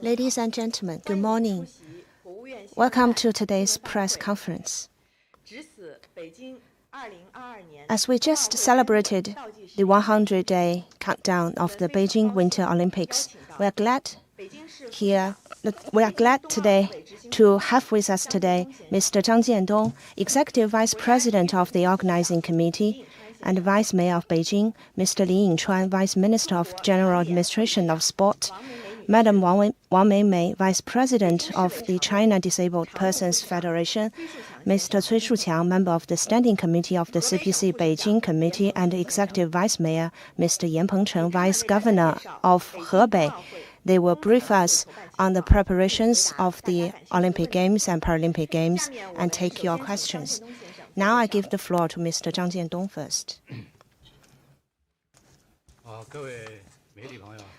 Ladies and gentlemen, good morning. Welcome to today's press conference. As we just celebrated the 100-day countdown of the Beijing Winter Olympics, we are glad today to have with us today Mr. Zhang Jiandong, Executive Vice President of the Organizing Committee, and Vice Mayor of Beijing, Mr. Li Yingchuan, Vice Minister of General Administration of Sport, Madam Wang Meimei, Vice President of the China Disabled Persons Federation, Mr. Cui Shuqiang, Member of the Standing Committee of the CPC Beijing Committee, and Executive Vice Mayor, Mr. Yan Pengcheng, Vice Governor of Hebei. They will brief us on the preparations of the Olympic Games and Paralympic Games and take your questions. Now I give the floor to Mr. Zhang Jiandong first.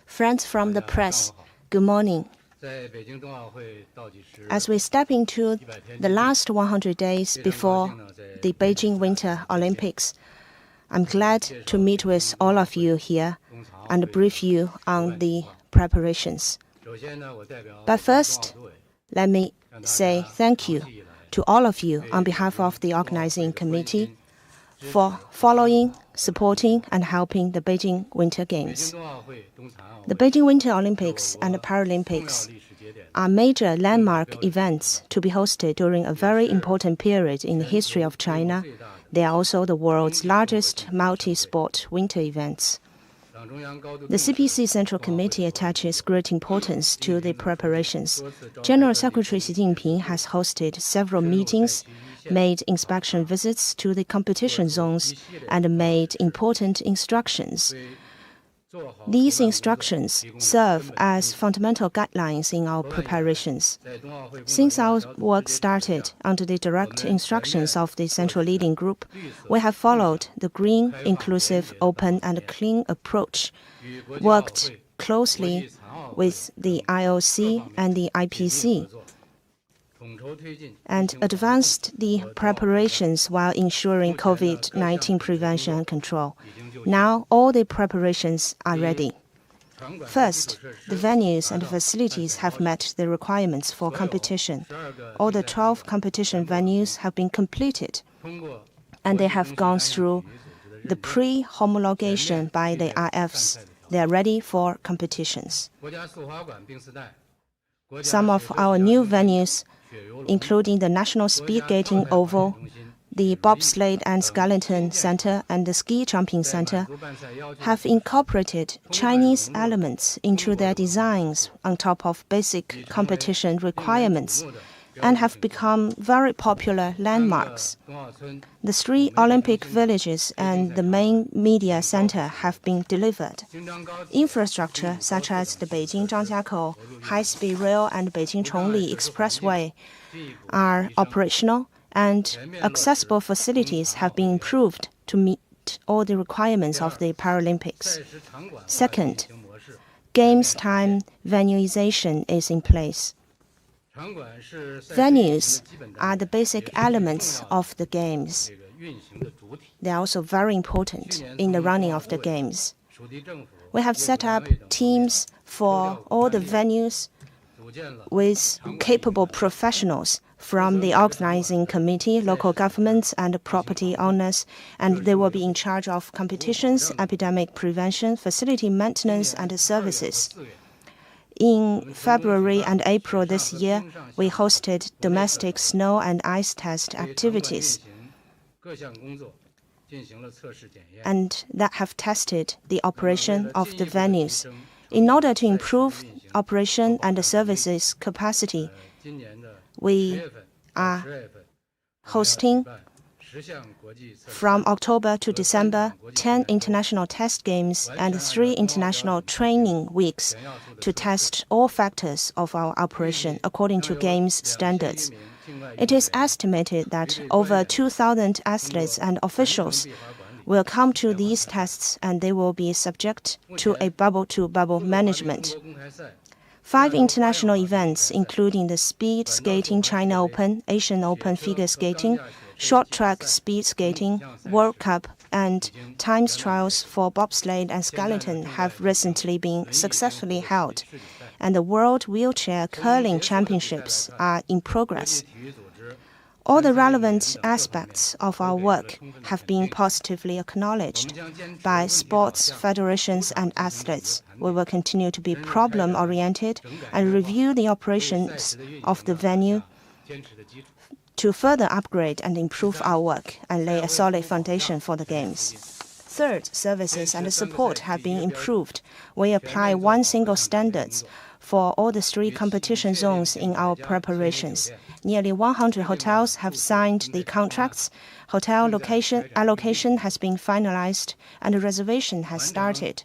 Friends from the press, good morning. As we step into the last 100 days before the Beijing Winter Olympics, I'm glad to meet with all of you here and brief you on the preparations. But first, let me say thank you to all of you on behalf of the Organizing Committee for following, supporting, and helping the Beijing Winter Games. The Beijing Winter Olympics and the Paralympics are major landmark events to be hosted during a very important period in the history of China. They are also the world's largest multi-sport winter events. The CPC Central Committee attaches great importance to the preparations. General Secretary Xi Jinping has hosted several meetings, made inspection visits to the competition zones, and made important instructions. These instructions serve as fundamental guidelines in our preparations. Since our work started under the direct instructions of the Central Leading Group, we have followed the green, inclusive, open, and clean approach, worked closely with the IOC and the IPC, and advanced the preparations while ensuring COVID-19 prevention and control. Now, all the preparations are ready. First, the venues and facilities have met the requirements for competition. All the 12 competition venues have been completed, and they have gone through the pre-homologation by the IFs. They are ready for competitions. Some of our new venues, including the National Speed Skating Oval, the Bobsleigh and Skeleton Center, and the Ski Jumping Center, have incorporated Chinese elements into their designs on top of basic competition requirements and have become very popular landmarks. The 3 Olympic villages and the main media center have been delivered. Infrastructure such as the Beijing Zhangjiakou high-speed rail and Beijing Trolley Expressway are operational, and accessible facilities have been improved to meet all the requirements of the Paralympics. Second, Games time venuization is in place. Venues are the basic elements of the Games. They are also very important in the running of the Games. We have set up teams for all the venues with capable professionals from the Organizing Committee, local governments, and property owners, and they will be in charge of competitions, epidemic prevention, facility maintenance, and services. In February and April this year, we hosted domestic snow and ice test activities, and that have tested the operation of the venues. In order to improve operation and the services capacity, we are hosting from October to December 10 international test games and 3 international training weeks to test all factors of our operation according to Games standards. It is estimated that over 2,000 athletes and officials will come to these tests, and they will be subject to a bubble-to-bubble management. 5 international events, including the Speed Skating China Open, Asian Open Figure Skating, short track speed skating, World Cup, and times trials for bobsleigh and skeleton have recently been successfully held, and the World Wheelchair Curling Championships are in progress. All the relevant aspects of our work have been positively acknowledged by sports federations and athletes. We will continue to be problem-oriented and review the operations of the venue to further upgrade and improve our work and lay a solid foundation for the Games. Third, services and support have been improved. We apply one single standards for all the 3 competition zones in our preparations. Nearly 100 hotels have signed the contracts, hotel location allocation has been finalized, and the reservation has started.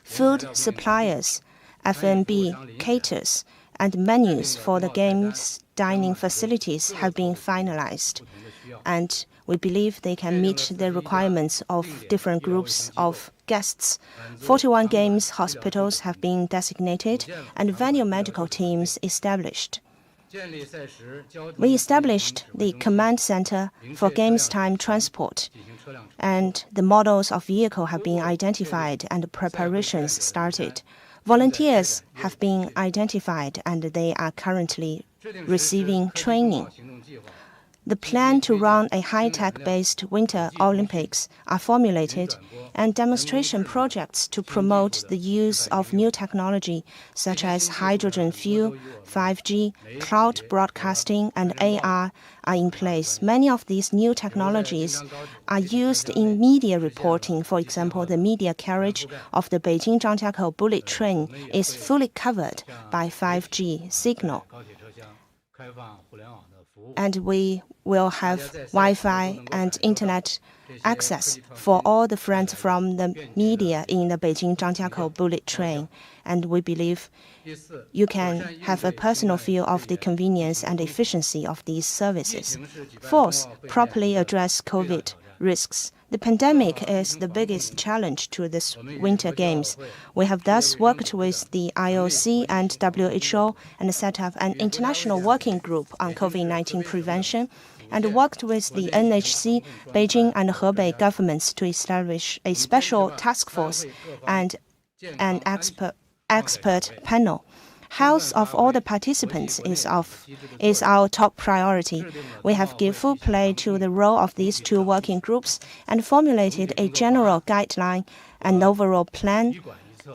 Food suppliers, F&B, caterers, and menus for the Games dining facilities have been finalized, and we believe they can meet the requirements of different groups of guests. 41 Games hospitals have been designated and venue medical teams established. We established the command center for Games time transport, and the models of vehicle have been identified and preparations started. Volunteers have been identified and they are currently receiving training. The plan to run a high-tech-based Winter Olympics are formulated, and demonstration projects to promote the use of new technology such as hydrogen fuel, 5G, cloud broadcasting, and AR are in place. Many of these new technologies are used in media reporting. For example, the media carriage of the Beijing Zhangjiakou bullet train is fully covered by 5G signal. And we will have Wi-Fi and internet access for all the friends from the media in the Beijing Zhangjiakou bullet train. And we believe you can have a personal feel of the convenience and efficiency of these services. Fourth, properly address COVID risks. The pandemic is the biggest challenge to this Winter Games. We have thus worked with the IOC and WHO and set up an international working group on COVID-19 prevention and worked with the NHC, Beijing and Hebei governments to establish a special task force and an expert panel. Health of all the participants is our top priority. We have given full play to the role of these 2 working groups and formulated a general guideline, an overall plan,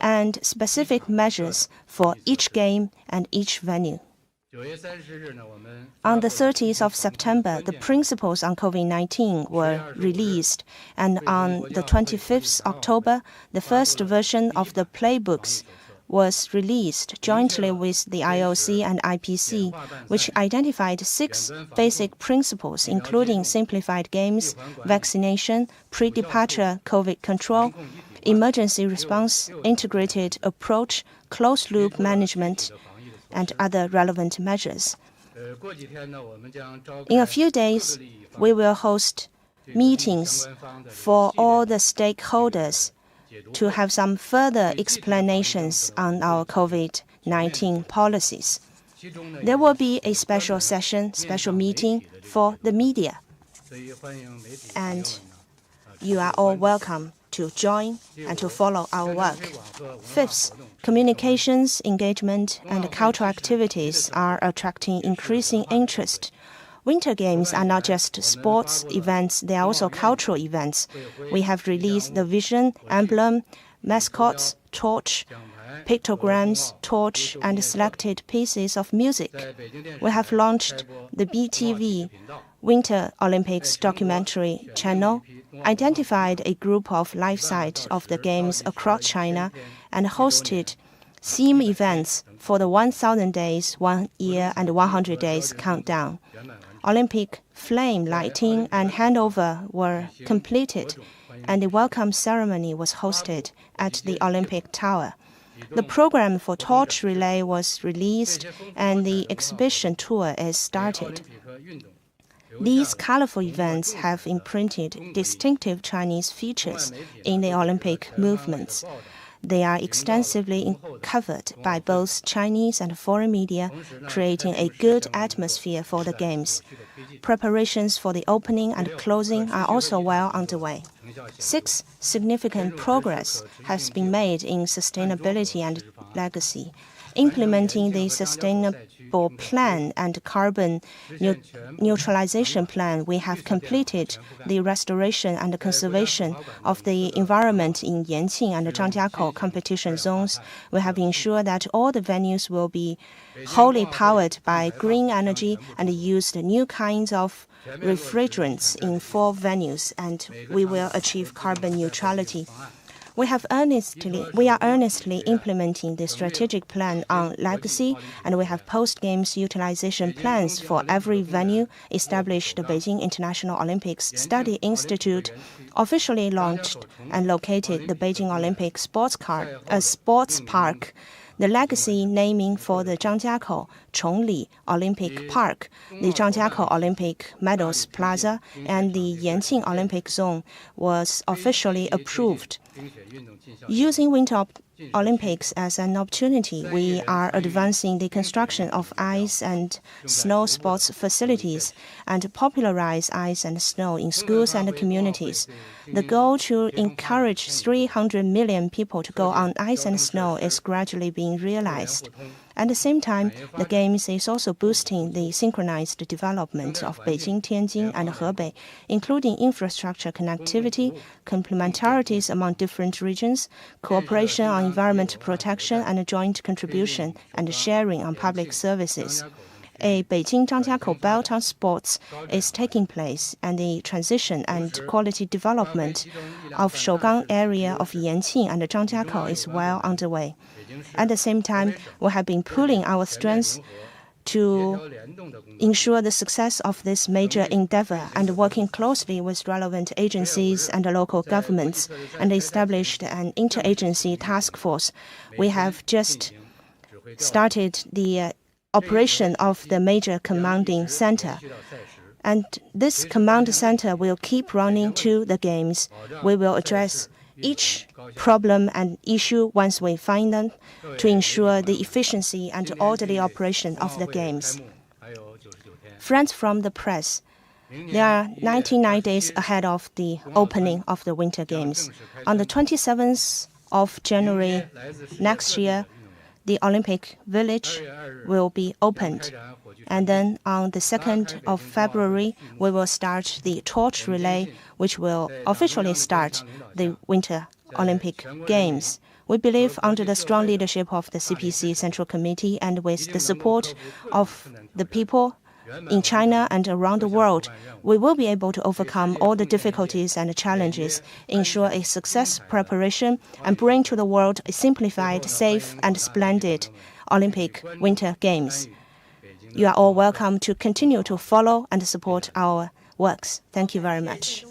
and specific measures for each game and each venue. On the 30th of September, the principles on COVID-19 were released, and on the 25th October, the first version of the playbooks was released jointly with the IOC and IPC, which identified 6 basic principles, including simplified games, vaccination, pre-departure COVID control, emergency response, integrated approach, closed-loop management, and other relevant measures. In a few days, we will host meetings for all the stakeholders to have some further explanations on our COVID-19 policies. There will be a special meeting for the media. And you are all welcome to join and to follow our work. Fifth, communications, engagement, and cultural activities are attracting increasing interest. Winter Games are not just sports events, they are also cultural events. We have released the vision, emblem, mascots, torch, pictograms, torch, and selected pieces of music. We have launched the BTV Winter Olympics documentary channel, identified a group of live sites of the Games across China, and hosted theme events for the 1,000 days, 1 year, and 100 days countdown. Olympic flame lighting and handover were completed, and the welcome ceremony was hosted at the Olympic Tower. The program for torch relay was released, and the exhibition tour is started. These colorful events have imprinted distinctive Chinese features in the Olympic movements. They are extensively covered by both Chinese and foreign media, creating a good atmosphere for the Games. Preparations for the opening and closing are also well underway. 6 significant progress has been made in sustainability and legacy. Implementing the sustainable plan and carbon neutralization plan, we have completed the restoration and conservation of the environment in Yanqing and Zhangjiakou competition zones. We have ensured that all the venues will be wholly powered by green energy and used new kinds of refrigerants in 4 venues, and we will achieve carbon neutrality. We are earnestly implementing the strategic plan on legacy, and we have post-games utilization plans for every venue. Established the Beijing International Olympics Study Institute, officially launched and located the Beijing Olympic Sports Park. The legacy naming for the Zhangjiakou Trolley Olympic Park, the Zhangjiakou Olympic Medals Plaza, and the Yanqing Olympic Zone was officially approved. Using Winter Olympics as an opportunity, we are advancing the construction of ice and snow sports facilities and popularize ice and snow in schools and communities. The goal to encourage 300 million people to go on ice and snow is gradually being realized. At the same time, the Games is also boosting the synchronized development of Beijing, Tianjin, and Hebei, including infrastructure connectivity, complementarities among different regions, cooperation on environmental protection, and joint contribution and sharing on public services. A Beijing-Zhangjiakou belt on sports is taking place, and the transition and quality development of Shougang area of Yanqing and Zhangjiakou is well underway. At the same time, we have been pooling our strengths to ensure the success of this major endeavor and working closely with relevant agencies and local governments, and established an interagency task force. We have just started the operation of the major commanding center. And this command center will keep running to the Games. We will address each problem and issue once we find them to ensure the efficiency and orderly operation of the Games. Friends from the press, there are 99 days ahead of the opening of the Winter Games. On the 27th of January next year, the Olympic Village will be opened. And then on the 2nd of February, we will start the torch relay, which will officially start the Winter Olympic Games. We believe under the strong leadership of the CPC Central Committee and with the support of the people in China and around the world, we will be able to overcome all the difficulties and challenges, ensure a success preparation, and bring to the world a simplified, safe, and splendid Olympic Winter Games. You are all welcome to continue to follow and support our works. Thank you very much.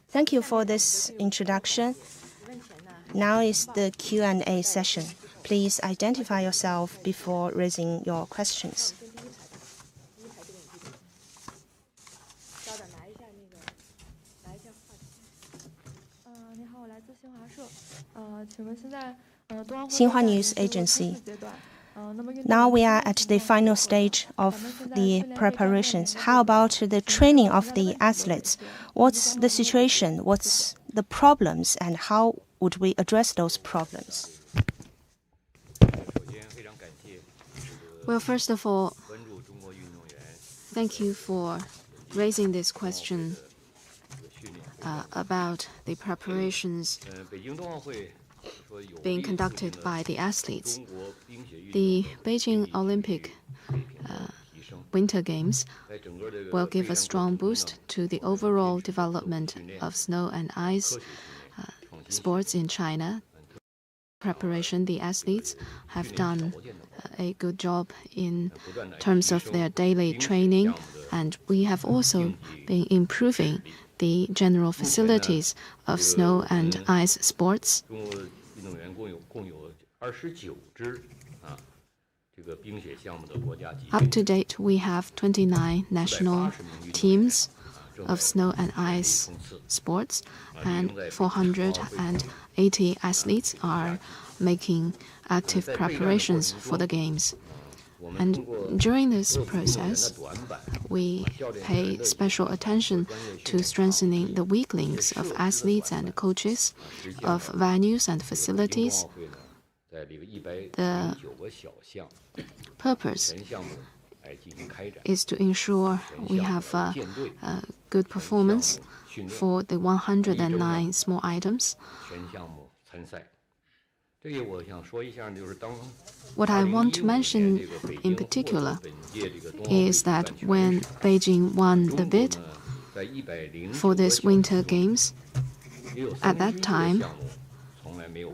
Thank you for this introduction. Now is the Q&A session. Please identify yourself before raising your questions. Xinhua News Agency. Now we are at the final stage of the preparations. How about the training of the athletes? What's the situation? What's the problems? And how would we address those problems? Well, first of all, thank you for raising this question about the preparations being conducted by the athletes. The Beijing Olympic Winter Games will give a strong boost to the overall development of snow and ice sports in China. Preparation, the athletes have done a good job in terms of their daily training, and we have also been improving the general facilities of snow and ice sports. Up to date, we have 29 national teams of snow and ice sports, and 480 athletes are making active preparations for the Games. And during this process, we pay special attention to strengthening the weak links of athletes and coaches, of venues and facilities. The purpose is to ensure we have a good performance for the 109 small items. What I want to mention in particular is that when Beijing won the bid for this Winter Games, at that time,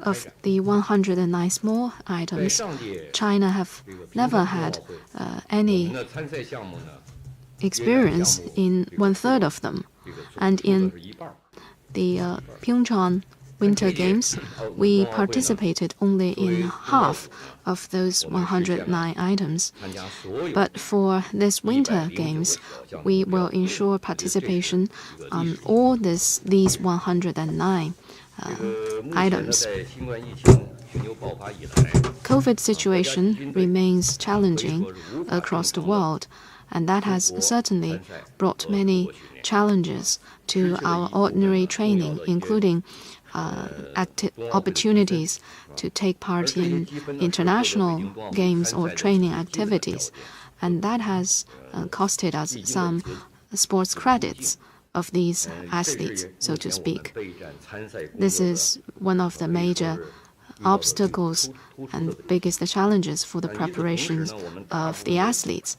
of the 109 small items, China have never had any experience in 1/3 of them. And in the Pyeongchang Winter Games, we participated only in half of those 109 items. But for this Winter Games, we will ensure participation on all these 109 items. COVID situation remains challenging across the world, and that has certainly brought many challenges to our ordinary training, including opportunities to take part in international games or training activities. And that has costed us some sports credits of these athletes, so to speak. This is one of the major obstacles and biggest challenges for the preparations of the athletes.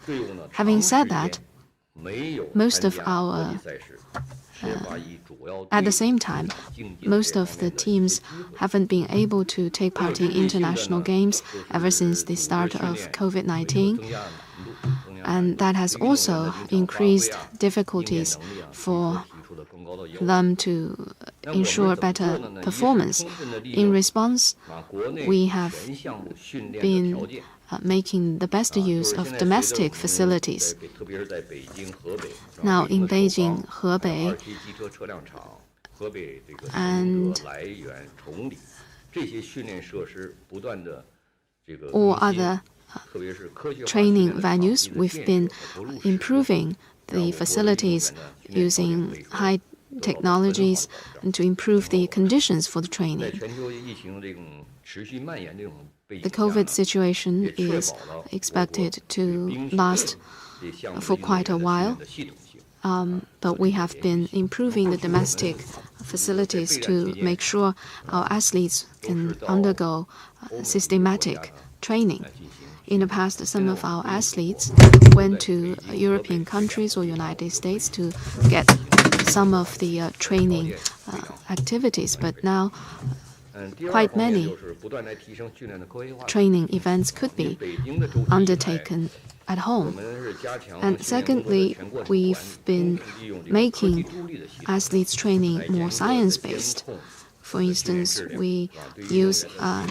Having said that, at the same time, most of the teams haven't been able to take part in international games ever since the start of COVID-19. And that has also increased difficulties for them to ensure better performance. In response, we have been making the best use of domestic facilities. Now in Beijing, Hebei, and all other training venues, we've been improving the facilities using high technologies and to improve the conditions for the training. The COVID situation is expected to last for quite a while, but we have been improving the domestic facilities to make sure our athletes can undergo systematic training. In the past, some of our athletes went to European countries or United States to get some of the training activities, but now quite many training events could be undertaken at home. And secondly, we've been making athletes training more science-based. For instance, we use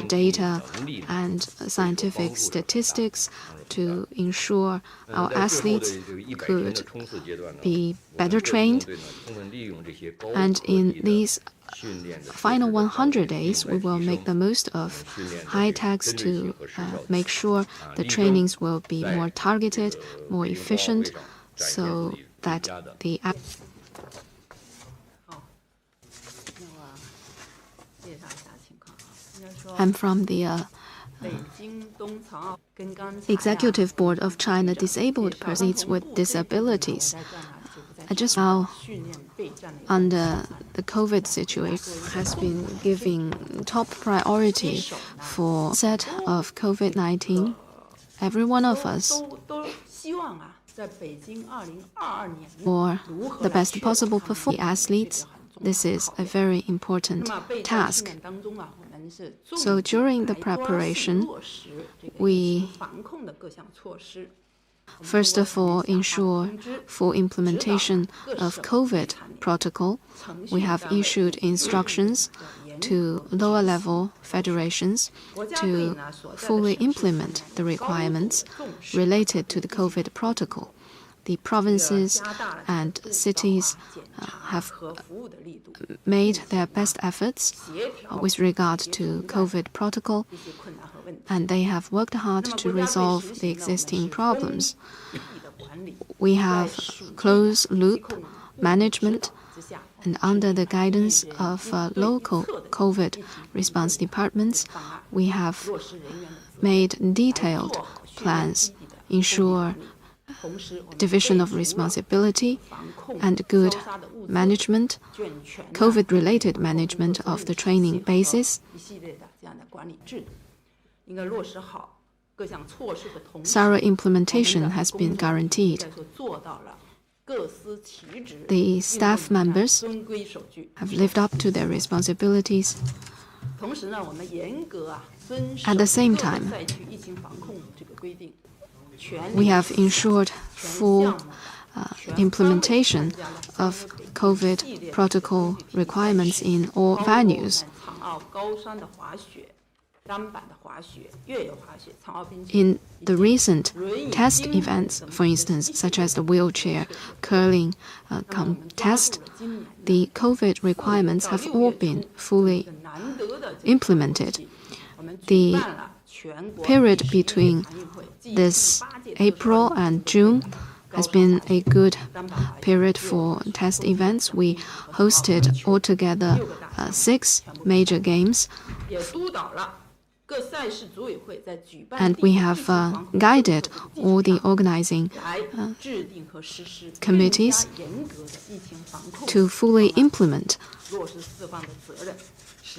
data and scientific statistics to ensure our athletes could be better trained. And in these final 100 days, we will make the most of high-techs to make sure the trainings will be more targeted, more efficient, so that the I'm from the Executive Board of China Disabled Persons with Disabilities. Just now, under the COVID situation, has been giving top priority for set of COVID-19. Every one of us for the best possible performance. Athletes, this is a very important task. So during the preparation, we first of all ensure full implementation of COVID protocol. We have issued instructions to lower level federations to fully implement the requirements related to the COVID protocol. the provinces and cities have made their best efforts with regard to COVID protocol, and they have worked hard to resolve the existing problems. We have closed-loop management, and under the guidance of local COVID response departments, we have made detailed plans, ensure division of responsibility and good management, COVID-related management of the training basis. Thorough implementation has been guaranteed. The staff members have lived up to their responsibilities. At the same time, we have ensured full implementation of COVID protocol requirements in all venues. In the recent test events, for instance, such as the wheelchair curling contest, the COVID requirements have all been fully implemented. The period between this April and June has been a good period for test events. We hosted altogether 6 major games, and we have guided all the organizing committees to fully implement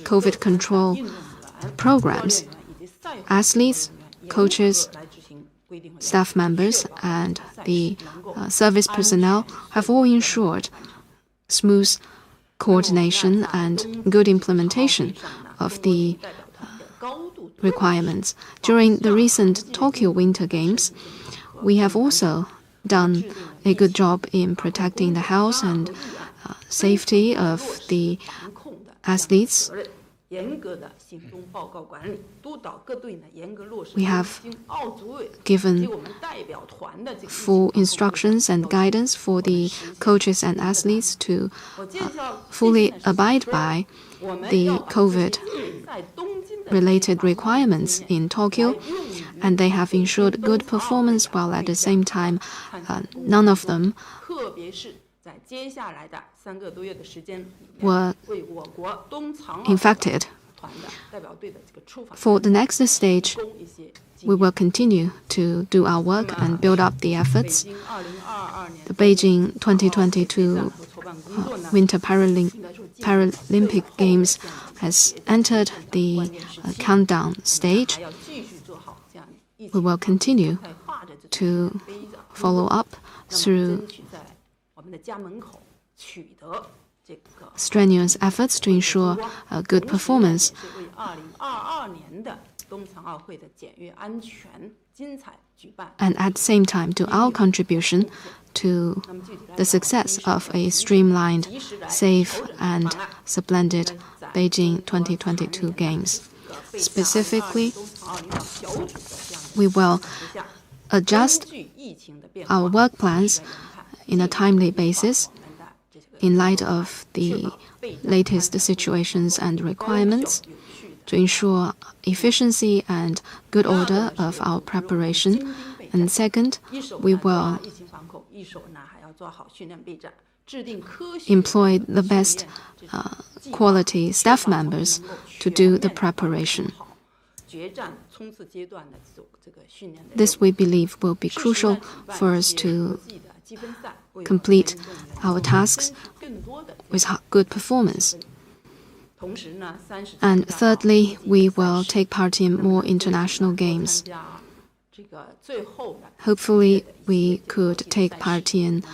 COVID control programs. Athletes, coaches, staff members, and the service personnel have all ensured smooth coordination and good implementation of the requirements. During the recent Tokyo Winter Games, we have also done a good job in protecting the health and safety of the athletes. We have given full instructions and guidance for the coaches and athletes to fully abide by the COVID-related requirements in Tokyo, and they have ensured good performance while at the same time none of them were infected. For the next stage, we will continue to do our work and build up the efforts. The Beijing 2022 Winter Paralympic Games has entered the countdown stage. We will continue to follow up through strenuous efforts to ensure a good performance. And at the same time, do our contribution to the success of a streamlined, safe, and splendid Beijing 2022 Games. Specifically, we will adjust our work plans in a timely basis in light of the latest situations and requirements to ensure efficiency and good order of our preparation. And second, we will employ the best quality staff members to do the preparation. This, we believe, will be crucial for us to complete our tasks with good performance. And thirdly, we will take part in more international games. Hopefully, we could take part in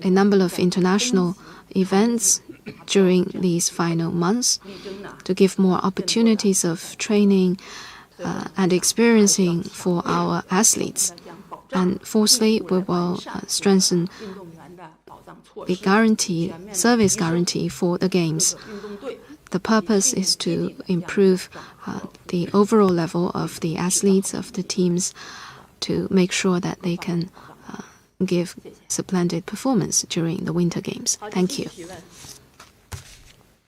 a number of international events during these final months to give more opportunities of training and experiencing for our athletes. And fourthly, we will strengthen the service guarantee for the games. The purpose is to improve the overall level of the athletes, of the teams, to make sure that they can give splendid performance during the Winter Games. Thank you.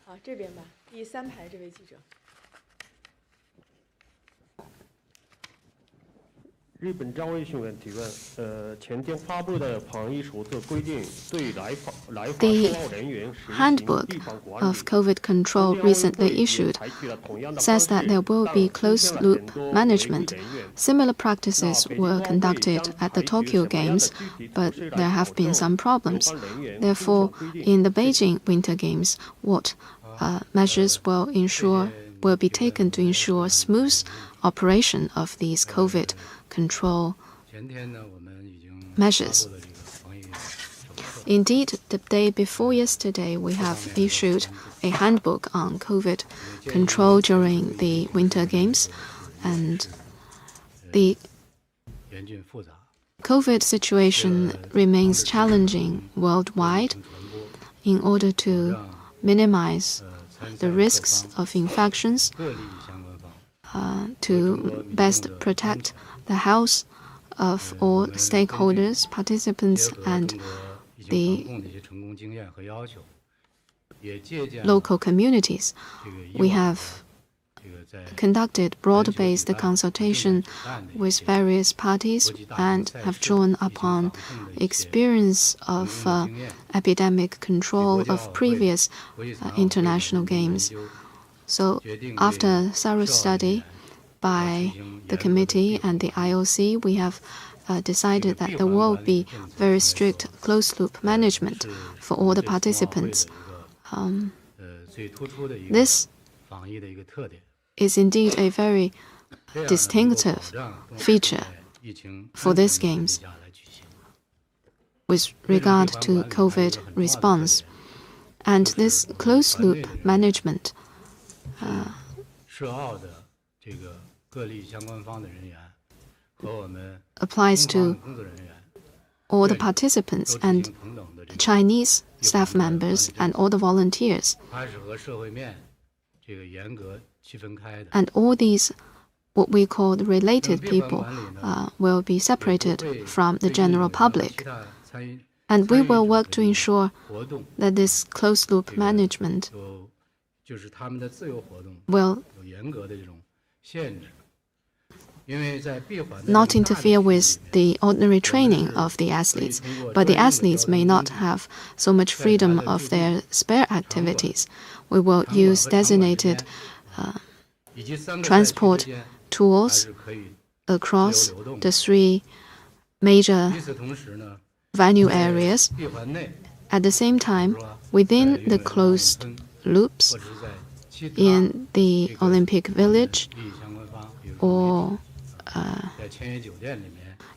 好，这边吧，第3排这位记者。日本张卫雄员提问：前天发布的防疫手册规定，对来访申奥人员实行地 Handbook 方管理。 of COVID control recently issued says that there will be closed-loop management. Similar practices were conducted at the Tokyo Games, but there have been some problems. Therefore, in the Beijing Winter Games, what measures will be taken to ensure smooth operation of these COVID control measures? Indeed, the day before yesterday, we have issued a handbook on COVID control during the Winter Games, and the COVID situation remains challenging worldwide. In order to minimize the risks of infections, to best protect the health of all stakeholders, participants, and the local communities, we have conducted broad-based consultation with various parties and have drawn upon experience of epidemic control of previous international games. So, after thorough study by the committee and the IOC, we have decided that there will be very strict closed-loop management for all the participants. This is indeed a very distinctive feature for these games with regard to COVID response. And this closed-loop management applies to all the participants and Chinese staff members and all the volunteers. And all these, what we call the related people, will be separated from the general public. And we will work to ensure that this closed-loop management will not interfere with the ordinary training of the athletes, but the athletes may not have so much freedom of their spare activities. We will use designated transport tools across the 3 major venue areas. At the same time, within the closed loops in the Olympic Village or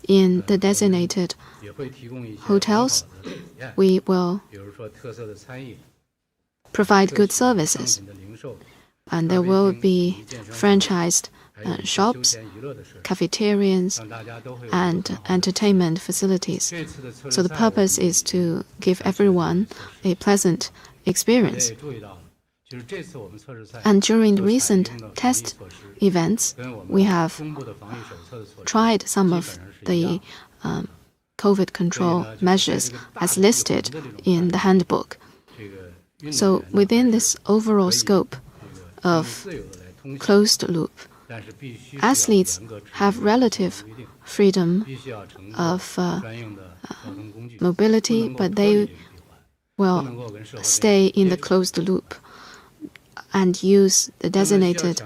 in the designated hotels, we will provide good services. And there will be franchised shops, cafeterias, and entertainment facilities. So the purpose is to give everyone a pleasant experience. And during the recent test events, we have tried some of the COVID control measures as listed in the handbook. So within this overall scope of closed loop, athletes have relative freedom of mobility, but they will stay in the closed loop and use the designated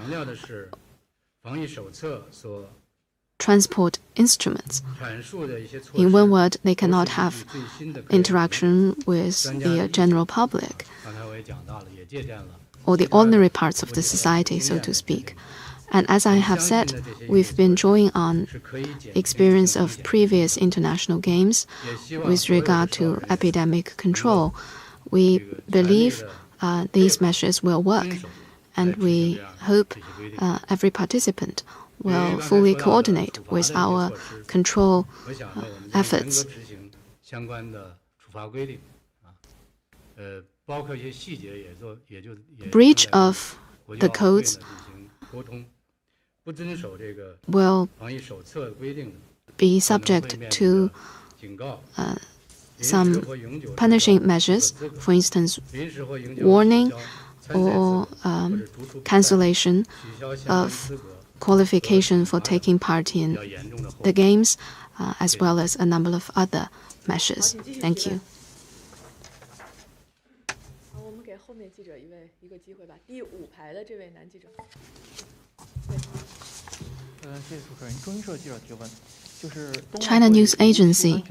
transport instruments. In one word, they cannot have interaction with the general public or the ordinary parts of the society, so to speak. And as I have said, we've been drawing on experience of previous international games with regard to epidemic control. We believe these measures will work, and we hope every participant will fully coordinate with our control efforts. Breach of the codes will be subject to some punishing measures, for instance, warning or cancellation of qualification for taking part in the games, as well as a number of other measures. Thank you. 好，我们给后面记者一个机会吧。第5排的这位男记者。谢谢主持人。中新社记者提问。 China News Agency.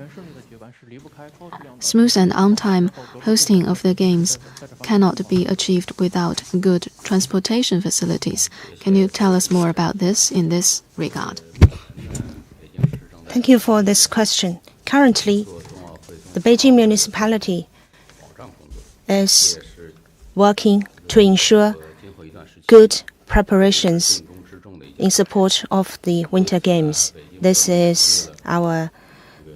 Smooth and on-time hosting of the games cannot be achieved without good transportation facilities. Can you tell us more about this in this regard? Thank you for this question. Currently, the Beijing municipality is working to ensure good preparations in support of the Winter Games. This is our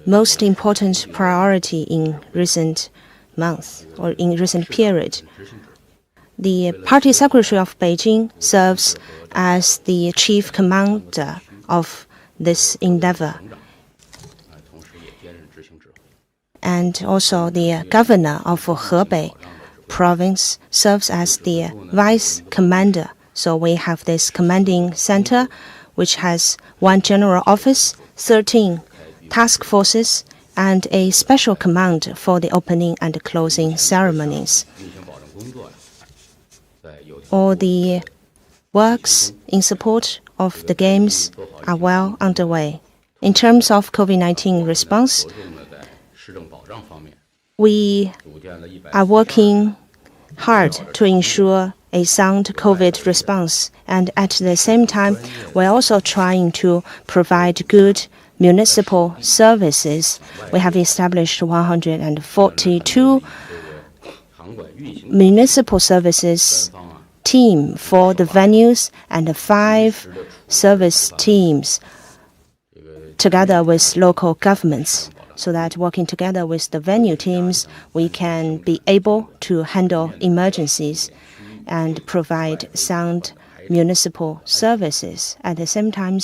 most important priority in recent months or in recent period. The Party Secretary of Beijing serves as the chief commander of this endeavor. And also the governor of Hebei province serves as the vice commander. So we have this commanding center, which has 1 general office, 13 task forces, and a special command for the opening and closing ceremonies. All the works in support of the games are well underway. In terms of COVID-19 response, we are working hard to ensure a sound COVID response, and at the same time, we're also trying to provide good municipal services. We have established 142 municipal services team for the venues and 5 service teams together with local governments, so that working together with the venue teams, we can be able to handle emergencies and provide sound municipal services. At the same time,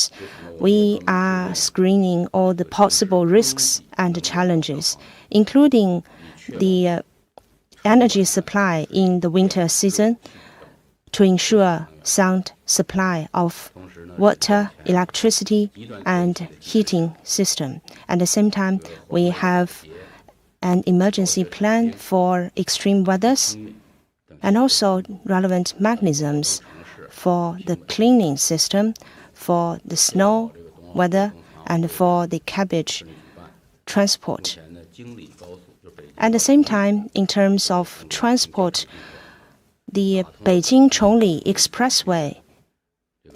we are screening all the possible risks and challenges, including the energy supply in the winter season, to ensure sound supply of water, electricity, and heating system. At the same time, we have an emergency plan for extreme weathers and also relevant mechanisms for the cleaning system, for the snow weather, and for the cabbage transport. At the same time, in terms of transport, the Beijing Trolley Expressway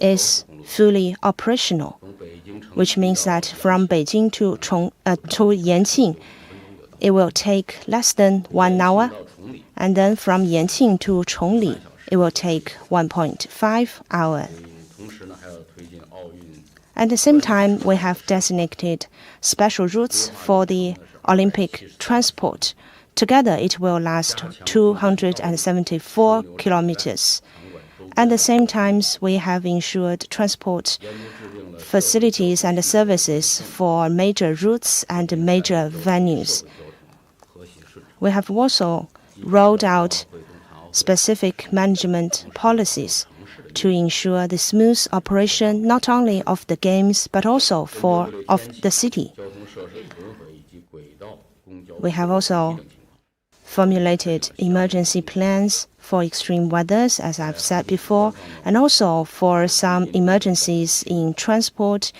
is fully operational, which means that from Beijing to Yanqing, it will take less than 1 hour, and then from Yanqing to Chongli, it will take 1.5 hours. At the same time, we have designated special routes for the Olympic transport. Together, it will last 274 kilometers. At the same time, we have ensured transport facilities and services for major routes and major venues. We have also rolled out specific management policies to ensure the smooth operation not only of the games but also of the city. We have also formulated emergency plans for extreme weathers, as I've said before, and also for some emergencies in transport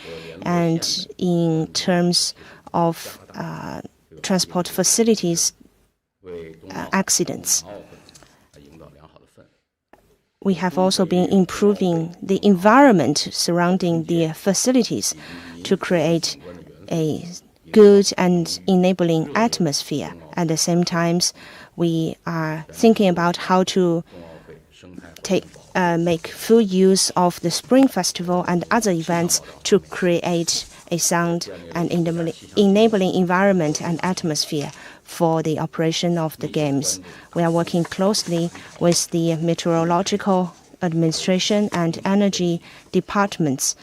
and in terms of transport facilities accidents. We have also been improving the environment surrounding the facilities to create a good and enabling atmosphere. At the same time, we are thinking about how to make full use of the Spring Festival and other events to create a sound and enabling environment and atmosphere for the operation of the games. We are working closely with the meteorological administration and energy departments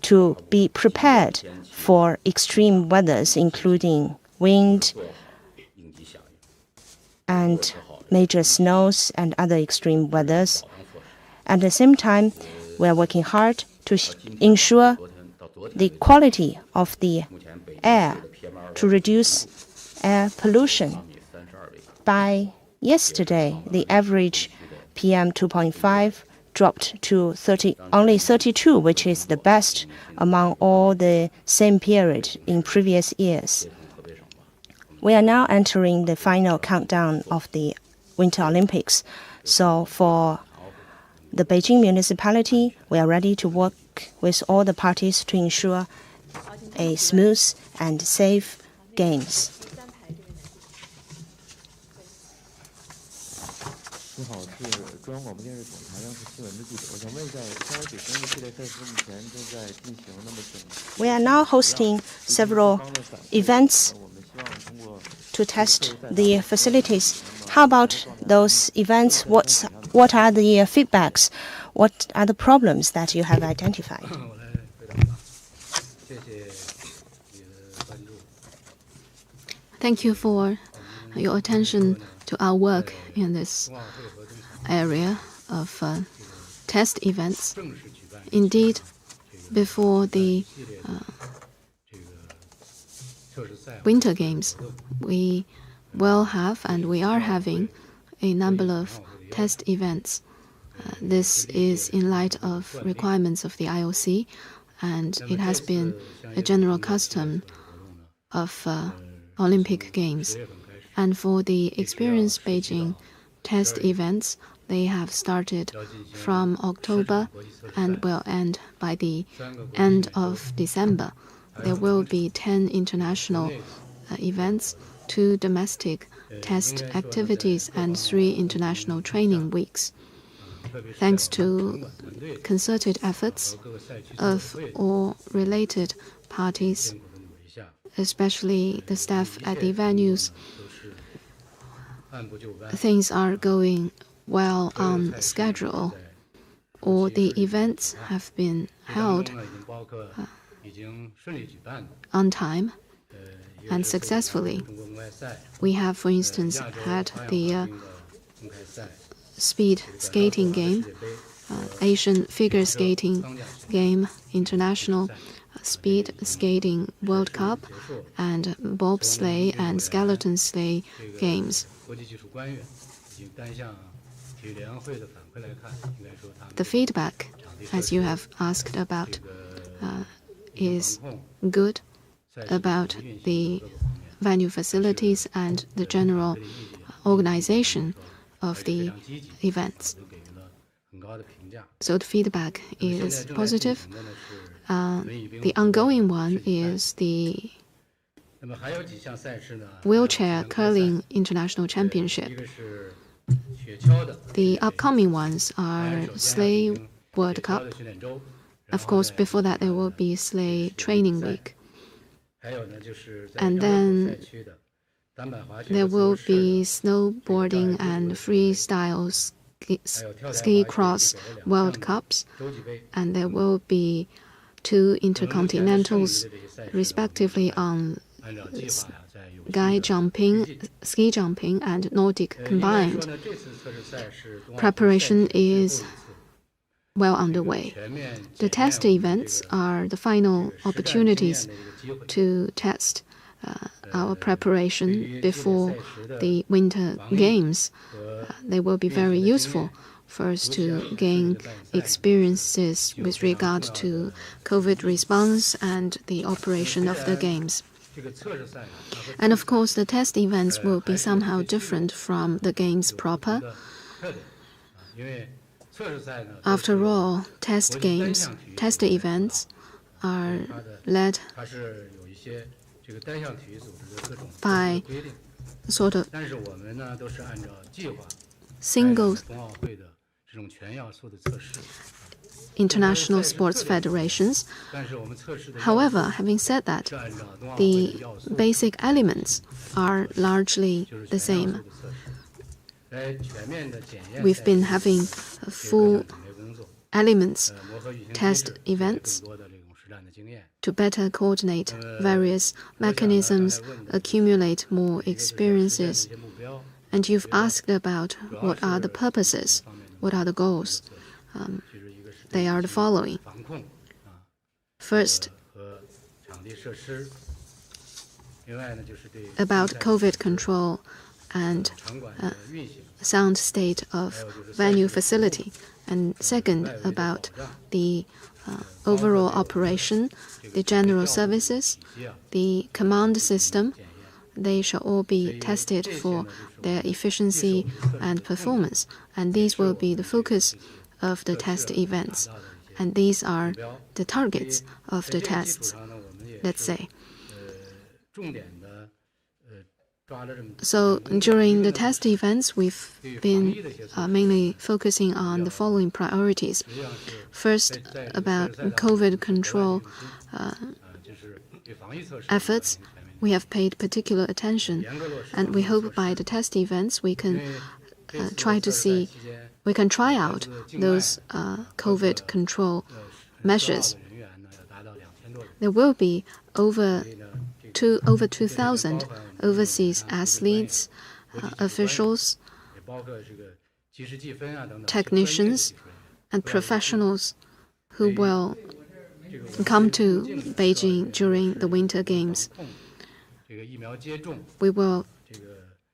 to be prepared for extreme weathers, including wind and major snows and other extreme weathers. At the same time, we are working hard to ensure the quality of the air, to reduce air pollution. By yesterday, the average PM 2.5 dropped to only 32, which is the best among all the same period in previous years. We are now entering the final countdown of the Winter Olympics. So for the Beijing municipality, we are ready to work with all the parties to ensure a smooth and safe games. 你好，是中央广播电视总台央视新闻的记者。我想问一下，3月9生日系列赛事目前正在进行，那么请 We are now hosting several events to test the facilities. How about those events? What are the feedbacks? What are the problems that you have identified? Thank you for your attention to our work in this area of test events. Indeed, before the Winter Games, we will have and we are having a number of test events. This is in light of requirements of the IOC, and it has been a general custom of Olympic Games. And for the Experience Beijing test events, they have started from October and will end by the end of December. There will be 10 international events, 2 domestic test activities, and 3 international training weeks. Thanks to concerted efforts of all related parties, especially the staff at the venues, things are going well on schedule. All the events have been held on time and successfully. We have, for instance, had the speed skating game, Asian figure skating game, International Speed Skating World Cup, and bobsleigh and skeleton sleigh games. The feedback, as you have asked about, is good about the venue facilities and the general organization of the events. So the feedback is positive. The ongoing one is the Wheelchair Curling International Championship. The upcoming ones are Sleigh World Cup. Of course, before that there will be Sleigh Training Week. And then there will be snowboarding and freestyle ski cross World Cups. And there will be 2 intercontinentals, respectively, on ski jumping, and Nordic combined. Preparation is well underway. The test events are the final opportunities to test our preparation before the Winter Games. They will be very useful for us to gain experiences with regard to COVID response and the operation of the games. And of course, the test events will be somehow different from the games proper. After all, test events are led by sort of single international sports federations. However, having said that, the basic elements are largely the same. We've been having full elements test events to better coordinate various mechanisms, accumulate more experiences. And you've asked about what are the purposes, what are the goals. They are the following. First, about COVID control and sound state of venue facility. And second, about the overall operation, the general services, the command system. They shall all be tested for their efficiency and performance. And these will be the focus of the test events. And these are the targets of the tests, let's say. So during the test events, we've been mainly focusing on the following priorities. First, about COVID control efforts, we have paid particular attention, and we hope by the test events we can try out those COVID control measures. There will be over 2,000 overseas athletes, officials, technicians, and professionals who will come to Beijing during the Winter Games. We will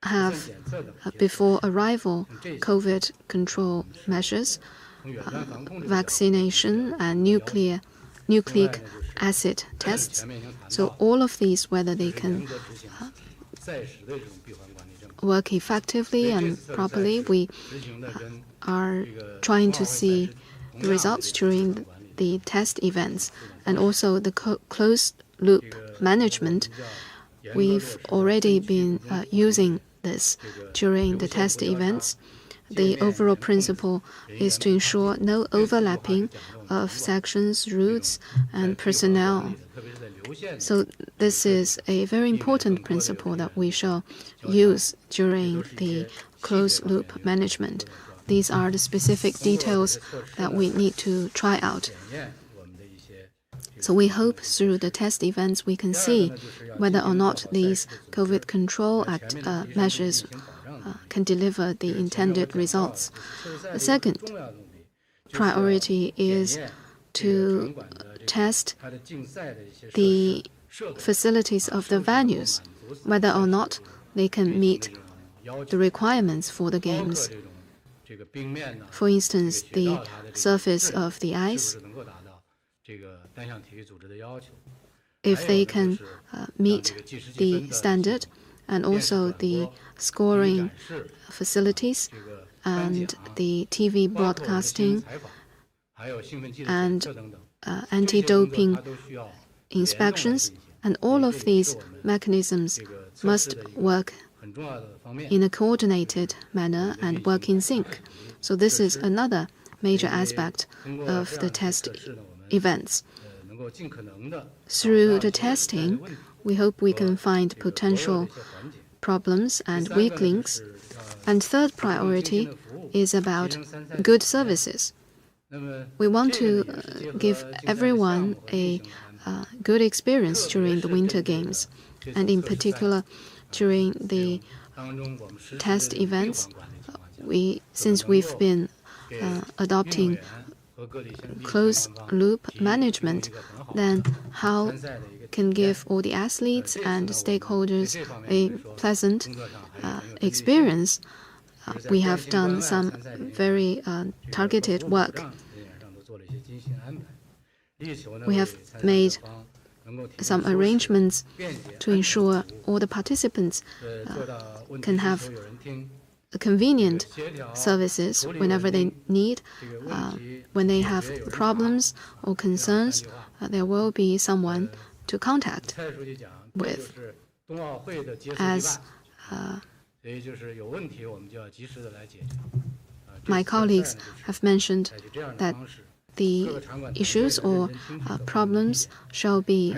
have, before arrival, COVID control measures, vaccination, and nucleic acid tests. So all of these, whether they can work effectively and properly, we are trying to see the results during the test events. And also the closed-loop management, we've already been using this during the test events. The overall principle is to ensure no overlapping of sections, routes, and personnel. So this is a very important principle that we shall use during the closed-loop management. These are the specific details that we need to try out. So we hope through the test events we can see whether or not these COVID control measures can deliver the intended results. The second priority is to test the facilities of the venues, whether or not they can meet the requirements for the games. For instance, the surface of the ice, if they can meet the standard, and also the scoring facilities and the TV broadcasting and anti-doping inspections, and all of these mechanisms must work in a coordinated manner and work in sync. So this is another major aspect of the test events. Through the testing, we hope we can find potential problems and weak links. And third priority is about good services. We want to give everyone a good experience during the Winter Games, and in particular during the test events. Since we've been adopting closed-loop management, then how can give all the athletes and stakeholders a pleasant experience? We have done some very targeted work. We have made some arrangements to ensure all the participants can have convenient services whenever they need. When they have problems or concerns, there will be someone to contact with. As my colleagues have mentioned, that the issues or problems shall be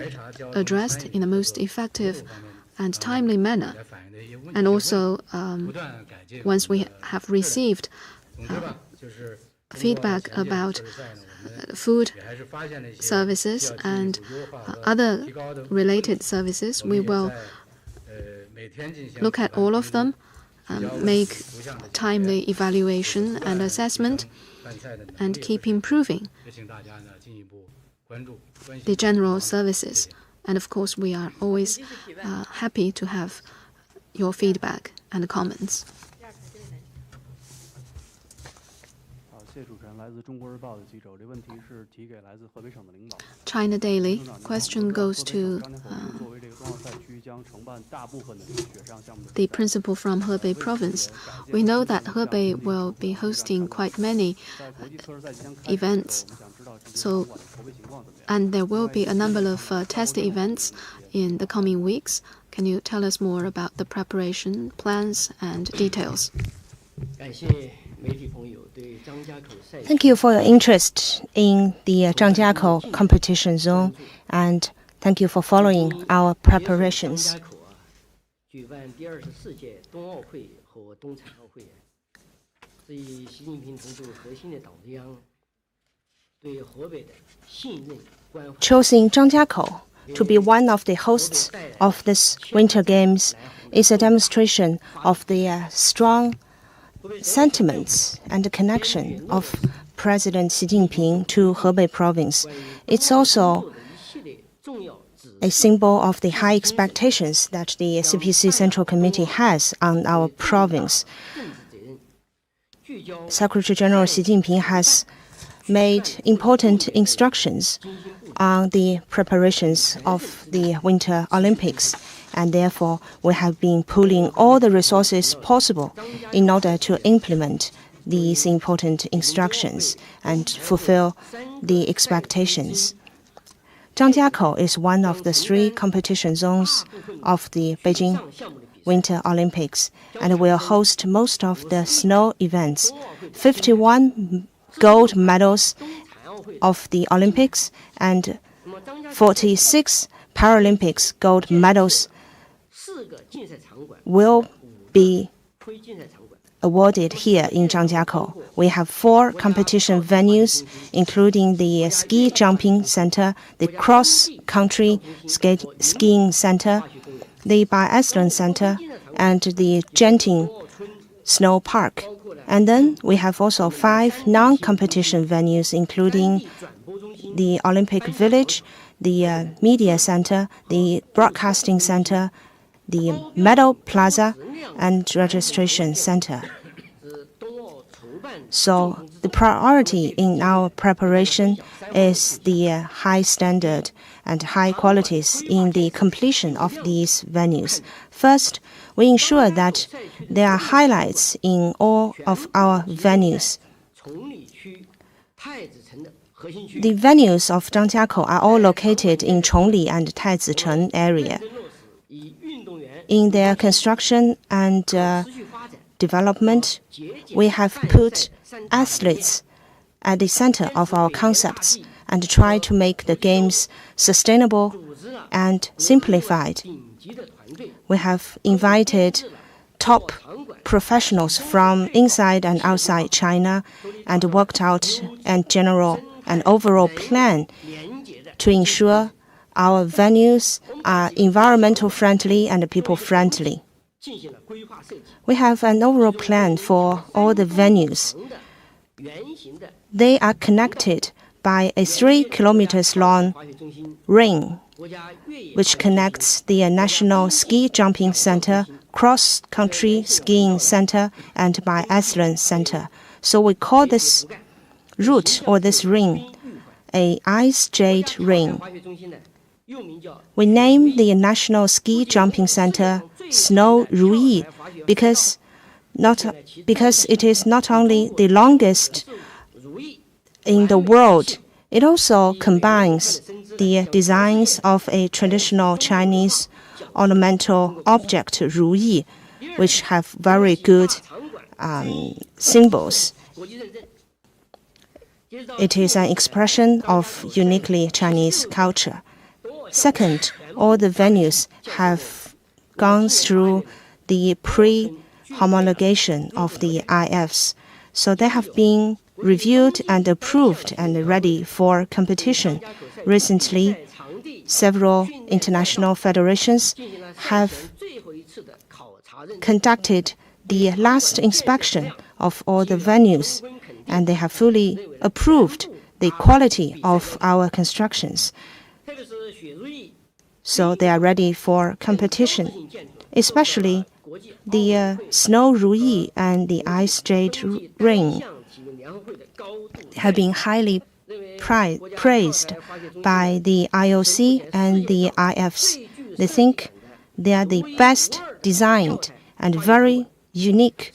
addressed in the most effective and timely manner. And also, once we have received feedback about food services and other related services. We will look at all of them, make timely evaluation and assessment, and keep improving the general services. And of course, we are always happy to have your feedback and comments. China Daily. Question goes to the principal from Hebei province. We know that Hebei will be hosting quite many events, and there will be a number of test events in the coming weeks. Can you tell us more about the preparation plans and details? Thank you for your interest in the Zhangjiakou competition zone, and thank you for following our preparations. Choosing Zhangjiakou to be one of the hosts of this Winter Games is a demonstration of the strong sentiments and the connection of President Xi Jinping to Hebei province. It's also a symbol of the high expectations that the CPC Central Committee has on our province. Secretary General Xi Jinping has made important instructions on the preparations of the Winter Olympics, and therefore we have been pooling all the resources possible in order to implement these important instructions and fulfill the expectations. Zhangjiakou is one of the 3 competition zones of the Beijing Winter Olympics and will host most of the snow events. 51 gold medals of the Olympics and 46 Paralympics gold medals will be awarded here in Zhangjiakou. We have 4 competition venues, including the ski jumping center, the cross-country skiing center, the biathlon center, and the Genting snow park. And then we have also 5 non-competition venues, including the Olympic Village, the media center, the broadcasting center, the medal plaza, and registration center. So the priority in our preparation is the high standard and high qualities in the completion of these venues. First, we ensure that there are highlights in all of our venues. The venues of Zhangjiakou are all located in Chongli and Taizicheng area. In their construction and development, we have put athletes at the center of our concepts and try to make the games sustainable and simplified. We have invited top professionals from inside and outside China and worked out an overall plan to ensure our venues are environmental friendly and people friendly. We have an overall plan for all the venues. They are connected by a 3 kilometers long ring, which connects the National Ski Jumping Center, Cross-Country Skiing Center, and Biathlon Center. So we call this route or this ring a ice jade ring. We name the National Ski Jumping Center Snow Ruyi because it is not only the longest in the world, it also combines the designs of a traditional Chinese ornamental object, Ruyi, which have very good symbols. It is an expression of uniquely Chinese culture. Second, all the venues have gone through the pre-homologation of the IFs. So they have been reviewed and approved and ready for competition. Recently, several international federations have conducted the last inspection of all the venues, and they have fully approved the quality of our constructions. So they are ready for competition, especially the Snow Ruyi and the Ice Jade Ring have been highly praised by the IOC and the IFs. They think they are the best designed and very unique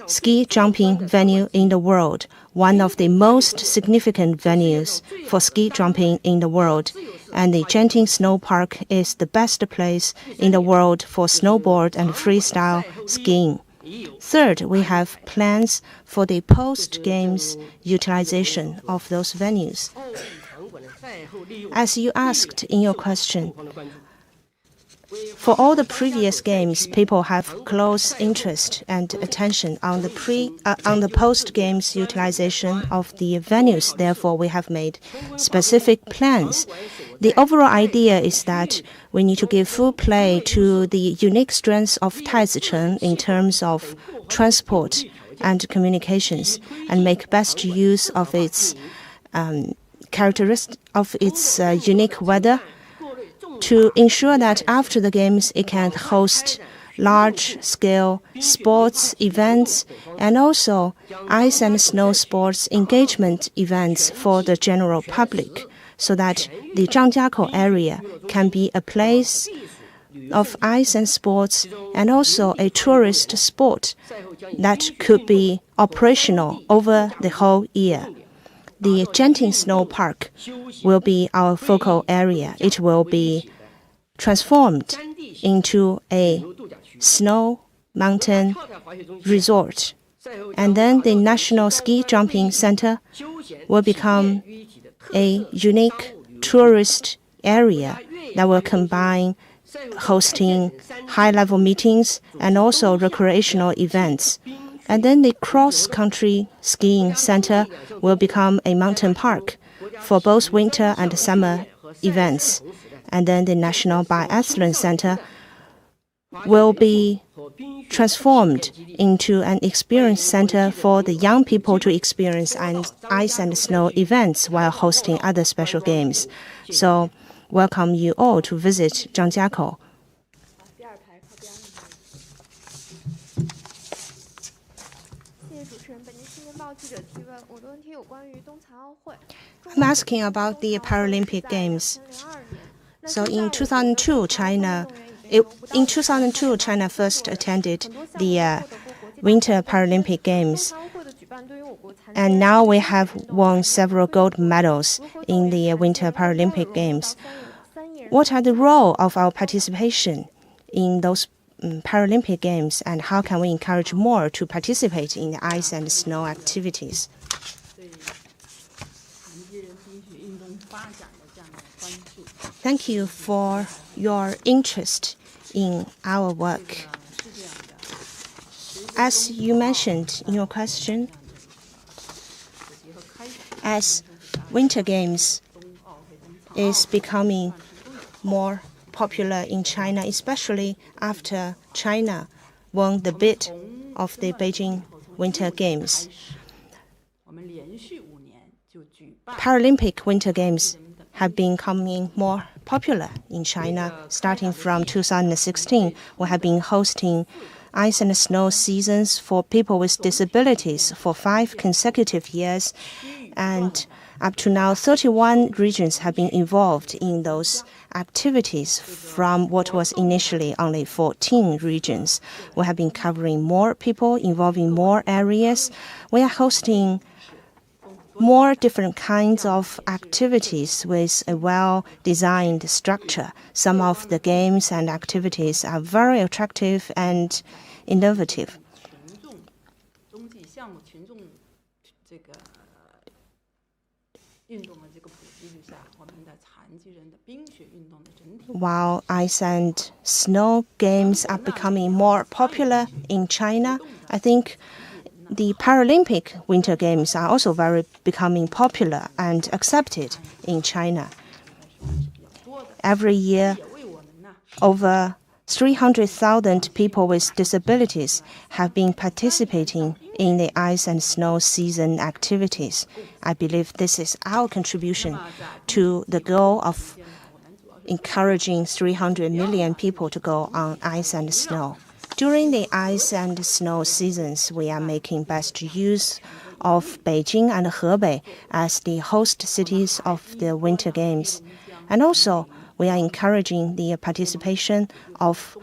ski jumping venue in the world, one of the most significant venues for ski jumping in the world. And the Genting Snow Park is the best place in the world for snowboard and freestyle skiing. Third, we have plans for the post-games utilization of those venues. As you asked in your question, for all the previous games, people have close interest and attention on the post-games utilization of the venues. Therefore, we have made specific plans. The overall idea is that we need to give full play to the unique strengths of Taizicheng in terms of transport and communications, and make best use of its characteristic of its unique weather, to ensure that after the games it can host large-scale sports events and also ice and snow sports engagement events for the general public, so that the Zhangjiakou area can be a place of ice and sports and also a tourist sport that could be operational over the whole year. The Genting Snow Park will be our focal area. It will be transformed into a snow mountain resort. And then the National Ski Jumping Center will become a unique tourist area that will combine hosting high-level meetings and also recreational events. And then the cross-country skiing center will become a mountain park for both winter and summer events. And then the National Biathlon Center will be transformed into an experience center for the young people to experience ice and snow events while hosting other special games. So, welcome you all to visit Zhangjiakou. I'm asking about the Paralympic Games. So in 2002, China first attended the Winter Paralympic Games. And now we have won several gold medals in the Winter Paralympic Games. What are the role of our participation in those Paralympic Games, and how can we encourage more to participate in the ice and snow activities? Thank you for your interest in our work. As you mentioned in your question, as Winter Games is becoming more popular in China, especially after China won the bid of the Beijing Winter Games. Paralympic Winter Games have been becoming more popular in China. Starting from 2016, we have been hosting ice and snow seasons for people with disabilities for 5 consecutive years, and up to now, 31 regions have been involved in those activities from what was initially only 14 regions. We have been covering more people, involving more areas. We are hosting more different kinds of activities with a well-designed structure. Some of the games and activities are very attractive and innovative. While ice and snow games are becoming more popular in China, I think the Paralympic Winter Games are also becoming popular and accepted in China. Every year, over 300,000 people with disabilities have been participating in the ice and snow season activities. I believe this is our contribution to the goal of encouraging 300 million people to go on ice and snow. During the ice and snow seasons, we are making best use of Beijing and Hebei as the host cities of the Winter Games. And also, we are encouraging the participation of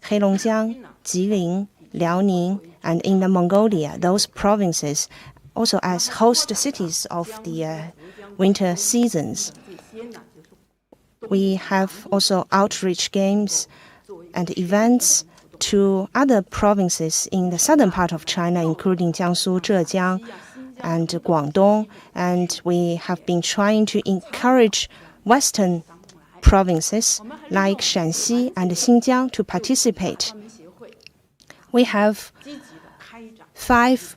Heilongjiang, Jilin, Liaoning, and Inner Mongolia, those provinces, also as host cities of the winter seasons. We have also outreach games and events to other provinces in the southern part of China, including Jiangsu, Zhejiang, and Guangdong. And we have been trying to encourage western provinces like Shanxi and Xinjiang to participate. We have 5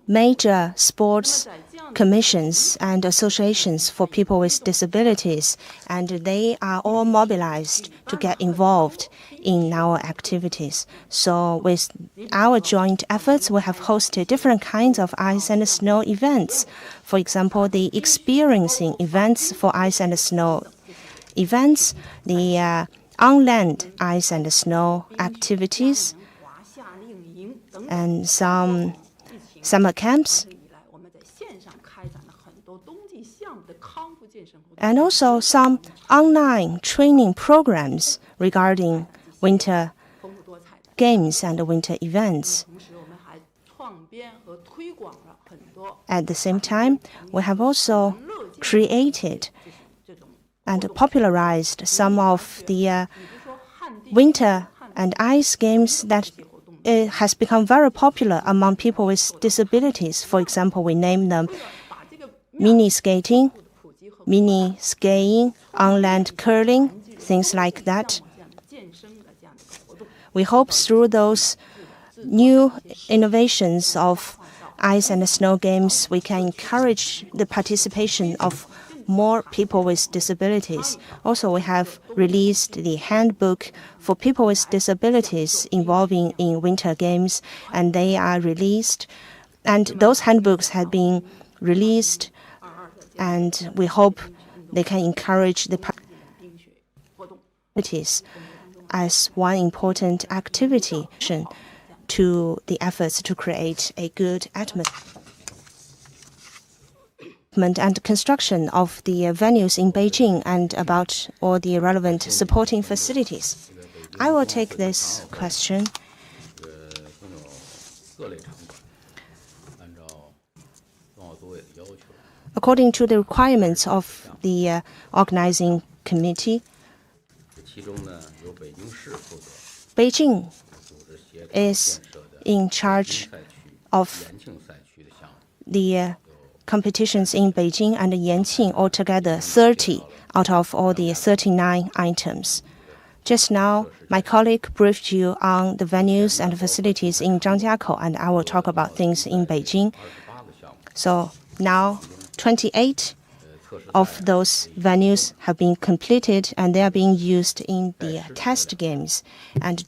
major sports commissions and associations for people with disabilities, and they are all mobilized to get involved in our activities. So with our joint efforts, we have hosted different kinds of ice and snow events. For example, the experiencing events for ice and snow events, the on-land ice and snow activities, and some summer camps, and also some online training programs regarding winter games and winter events. At the same time, we have also created and popularized some of the winter and ice games that has become very popular among people with disabilities. For example, we name them mini skating, mini skiing, on-land curling, things like that. We hope through those new innovations of ice and snow games, we can encourage the participation of more people with disabilities. Also, we have released the handbook for people with disabilities involving in winter games, and they are released. And those handbooks have been released, and we hope they can encourage the participants as one important activity to the efforts to create a good atmosphere and construction of the venues in Beijing and about all the relevant supporting facilities. I will take this question. According to the requirements of the organizing committee, Beijing is in charge of the competitions in Beijing and Yanqing, altogether 30 out of all the 39 items. Just now, my colleague briefed you on the venues and facilities in Zhangjiakou, and I will talk about things in Beijing. So now, 28 of those venues have been completed, and they are being used in the test games. And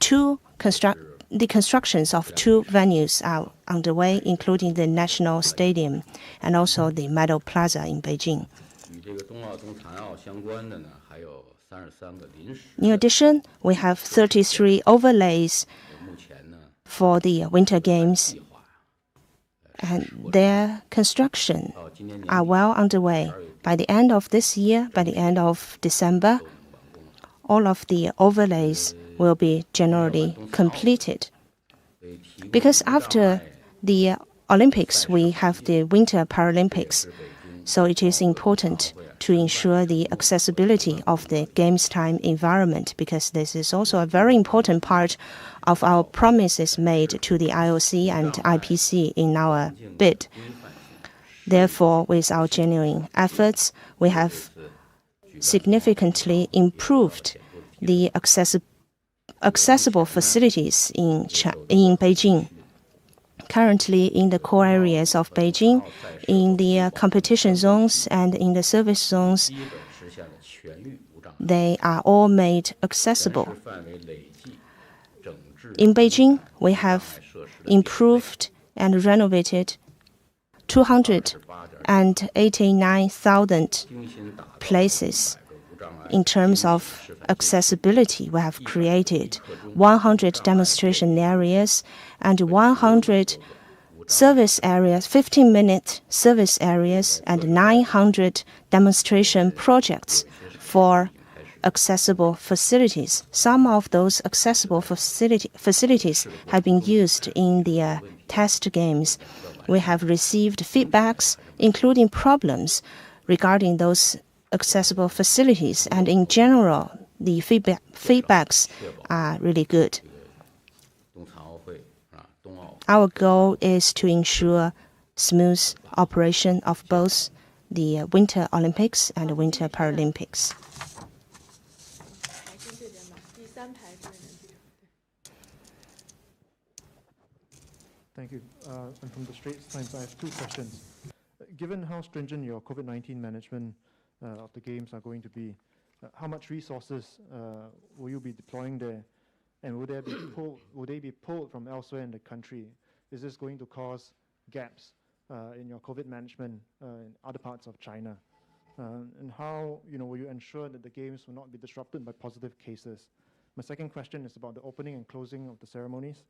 the constructions of 2 venues are underway, including the National Stadium and also the Meadow Plaza in Beijing. In addition, we have 33 overlays for the Winter Games, and their construction are well underway. By the end of this year, by the end of December, all of the overlays will be generally completed. Because after the Olympics, we have the Winter Paralympics, so it is important to ensure the accessibility of the games time environment, because this is also a very important part of our promises made to the IOC and IPC in our bid. Therefore, with our genuine efforts, we have significantly improved the accessible facilities in Beijing. currently in the core areas of Beijing, in the competition zones and in the service zones, they are all made accessible. In Beijing, we have improved and renovated 289,000 places. In terms of accessibility, we have created 100 demonstration areas and 100 service areas, 15-minute service areas, and 900 demonstration projects for accessible facilities. Some of those accessible facilities have been used in the test games. We have received feedbacks, including problems regarding those accessible facilities, and in general, the feedbacks are really good. Our goal is to ensure smooth operation of both the Winter Olympics and the Winter Paralympics. Thank you. And from the Straits Times, I have two questions. Given how stringent your COVID-19 management of the games are going to be, how much resources will you be deploying there? And will they be pulled from elsewhere in the country? Is this going to cause gaps in your COVID management in other parts of China? And how will you ensure that the games will not be disrupted by positive cases? My second question is about the opening and closing of the ceremonies.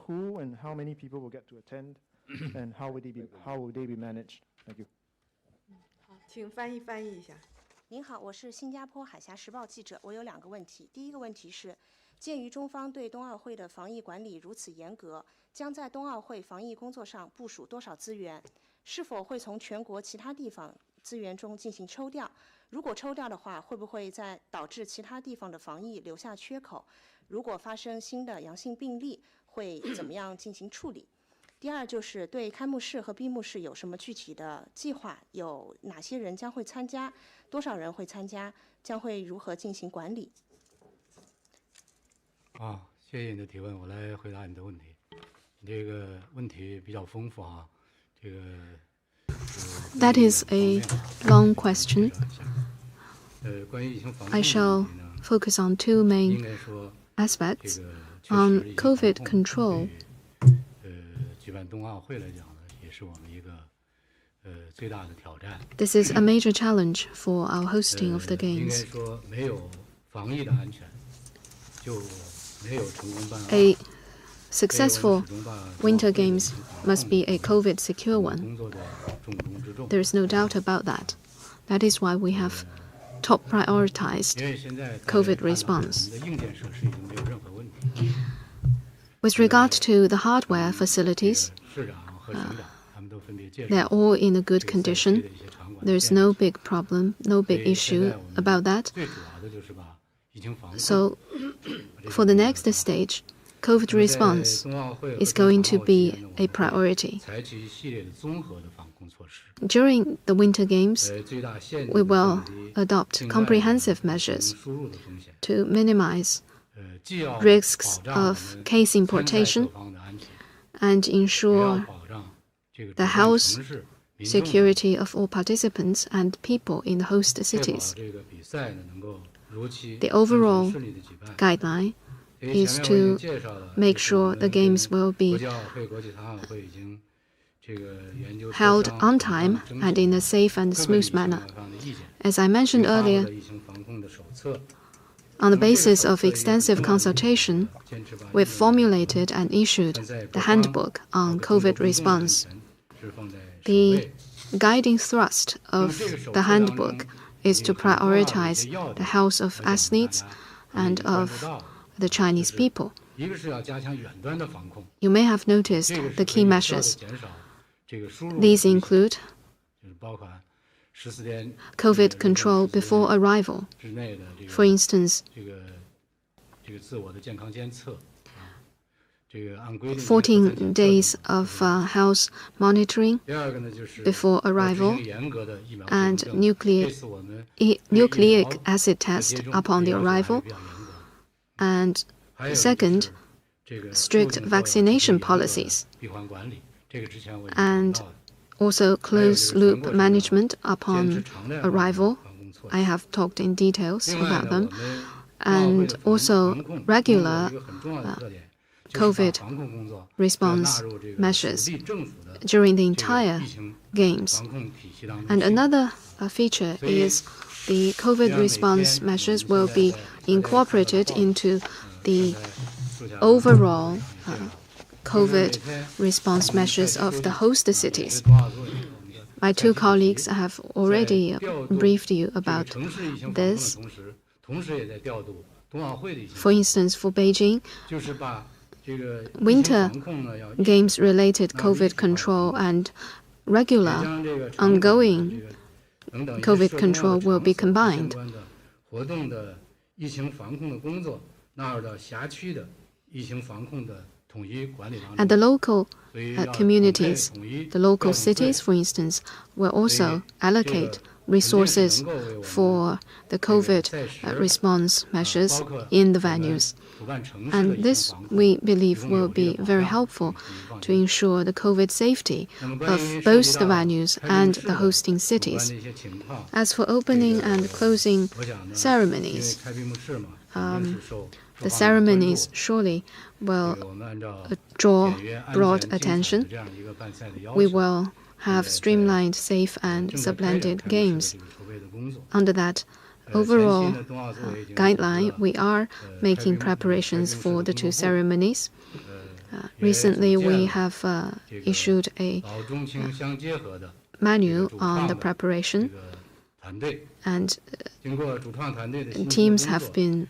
Who and how many people will get to attend, and how will they be managed? Thank you. 好，请翻译一下。您好，我是新加坡海峡时报记者。我有2个问题。第一个问题是，鉴于中方对冬奥会的防疫管理如此严格，将在冬奥会防疫工作上部署多少资源？是否会从全国其他地方资源中进行抽调？如果抽调的话，会不会在导致其他地方的防疫留下缺口？如果发生新的阳性病例，会怎么样进行处理？第二就是对开幕式和闭幕式有什么具体的计划？有哪些人将会参加？多少人会参加？将会如何进行管理？谢谢你的提问，我来回答你的问题。你这个问题比较丰富啊，这个。That is a long question. 关于疫情防控 I shall focus on two main aspects. On COVID control, 举办冬奥会来讲呢，也是我们一个最大的挑战。 this is a major challenge for our hosting of the 应该 games. 说，没有防疫的安全，就没有成功办奥。 A successful Winter Games must be a COVID-secure one. 工作的重中之重。 There is no doubt about that. That is why we have top prioritized 因为现在 COVID response. 我们的硬件设施已经没有任何问题。 With regard to the hardware facilities, 市长和省长他们都分别介绍。 they're all in a good condition. There's no big problem, no big issue about that. 最主要的就是把疫情防控。 So, for the next stage, COVID response is going to be a priority. 采取一系列的综合的防控措施。 During the Winter Games, 最大限度 we will adopt comprehensive measures 输入的风险。 to minimize 既要 risks 保障 of case 参赛 importation 各方的安全， and 也要 ensure 保障这个 the 主办 health 城市民众 security of all participants and people in the host 确保 cities. 这个比赛呢能够如期 The overall 顺利的举办。 guideline 因为 is 前面我已经 to 介绍了， make 就是 sure 我们 the games will 国 be 际奥会、国际残奥会已经这个研究 held 磋商 on time 争取 and in a safe and 各个 smooth 疫情 manner. 方的意见， As I mentioned 发布 earlier, 了疫情防控的手册， on the basis of extensive consultation, 坚持把 we've formulated and issued 现在 the 各方 handbook 包 on 括中 COVID 国公众的安 response. 全是放在首 The 位。 guiding thrust of the handbook is to prioritize the health of athletes and of the Chinese people. 一个是要加强远端的防控， You may have noticed 这个是 the 可 key 以有效地 measures. 减少这个输入的 These 风险 include 就是包括14天 COVID control before arrival. 之内的这 For 个 instance, 这个自我的健康监测啊，这个按规定14 days of health monitoring 第二个呢就是 before 要 arrival 执行严格的疫苗 and 接种政策 nucleic 这次我们 nucleic 对疫苗 acid 的 test 接种 upon the 要求还是 arrival. 比较严格的。 And 还有就是 second, strict vaccination policies and also closed-loop management upon arrival. I have talked in details about them. And also regular COVID response measures during the entire games. And another feature is the COVID response measures will be incorporated into the overall COVID response measures of the host cities. My two colleagues have already briefed you about this. For instance, for Beijing, Winter Games-related COVID control and regular, ongoing COVID control will be combined. And the local communities, the local cities, for instance, will also allocate resources for the COVID response measures in the venues. And this, we believe, will be very helpful to ensure the COVID safety of both the venues and the hosting cities. As for opening and closing ceremonies, the ceremonies surely will draw broad attention. We will have streamlined, safe, and splendid games. Under that overall guideline, we are making preparations for the two ceremonies. Recently, we have issued a manual on the preparation, and teams have been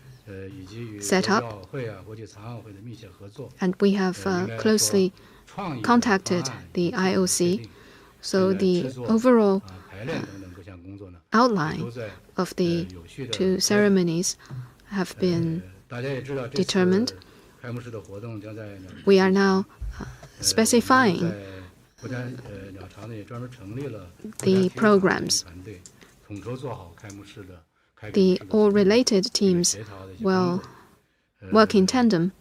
set up, and we have closely contacted the IOC. So the overall outline of the two ceremonies have been determined. We are now specifying the programs. The all related teams will work in tandem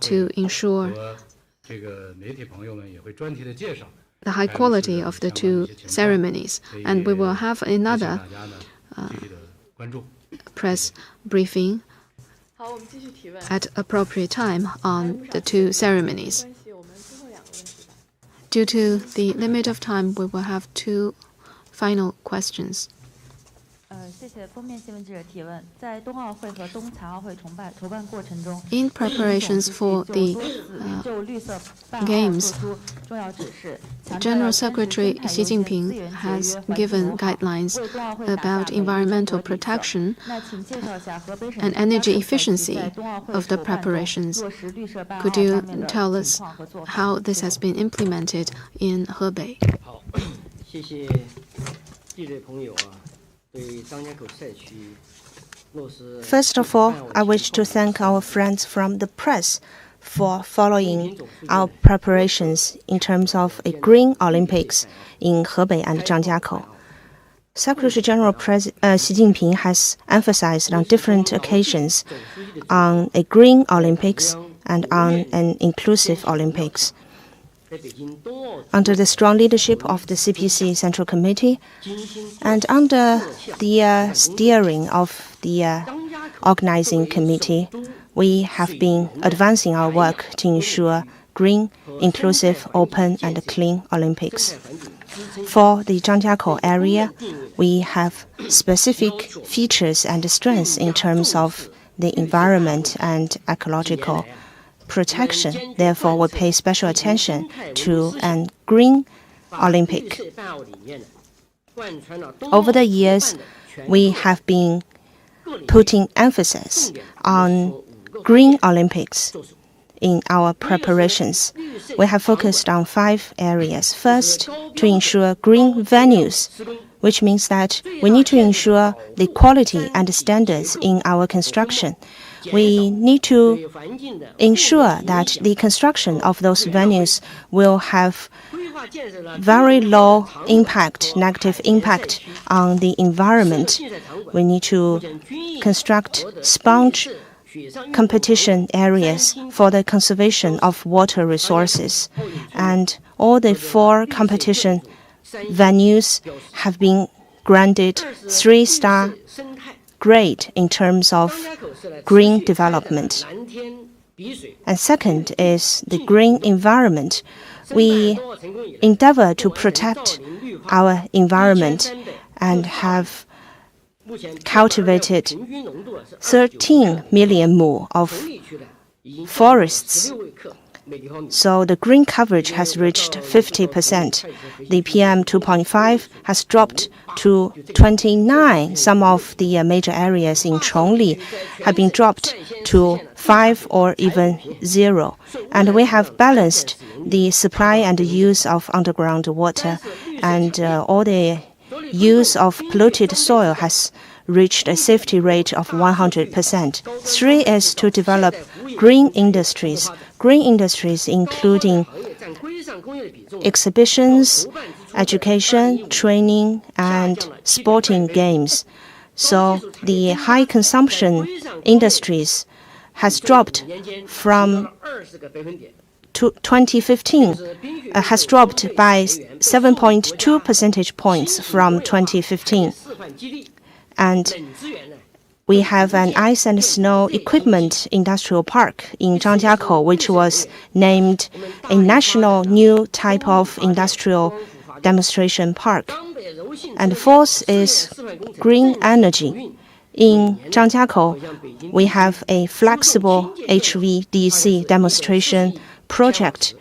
to ensure the high quality of the two ceremonies, and we will have another press briefing at appropriate time on the two ceremonies. Due to the limit of time, we will have two final questions. 谢谢封面新闻记者提问。在冬奥会和冬残奥会筹办过程中 In preparations for the Games, General Secretary Xi Jinping has given guidelines about environmental protection and energy efficiency of the preparations. Could you tell us how this has been implemented in Hebei? 好，谢谢记者朋友啊。 First of all, I wish to thank our friends from the press for following our preparations in terms of a Green Olympics in Hebei and Zhangjiakou. Secretary General Xi Jinping has emphasized on different occasions on a Green Olympics and on an inclusive Olympics. Under the strong leadership of the CPC Central Committee and under the steering of the organizing committee, we have been advancing our work to ensure green, inclusive, open, and clean Olympics. For the Zhangjiakou area, we have specific features and strengths in terms of the environment and ecological protection. Therefore, we pay special attention to a Green Olympic. Over the years, we have been putting emphasis on Green Olympics in our preparations. We have focused on 5 areas. First, to ensure green venues, which means that we need to ensure the quality and standards in our construction. We need to ensure that the construction of those venues will have very low impact, negative impact on the environment. We need to construct sponge competition areas for the conservation of water resources. And all the 4 competition venues have been granted 3-star grade in terms of green development. And second is the green environment. We endeavor to protect our environment and have cultivated 13 million mu of forests. So the green coverage has reached 50%. The PM 2.5 has dropped to 29. Some of the major areas in Trolley have been dropped to 5 or even 0. And we have balanced the supply and the use of underground water, and all the use of polluted soil has reached a safety rate of 100%. 3 is to develop green industries. Green industries including exhibitions, education, training, and sporting games. So the high consumption industries has dropped from 2015, has dropped by 7.2 percentage points from 2015. And we have an ice and snow equipment industrial park in Zhangjiakou, which was named a national new type of industrial demonstration park. And fourth is green energy. In Zhangjiakou, we have a flexible HVDC demonstration project,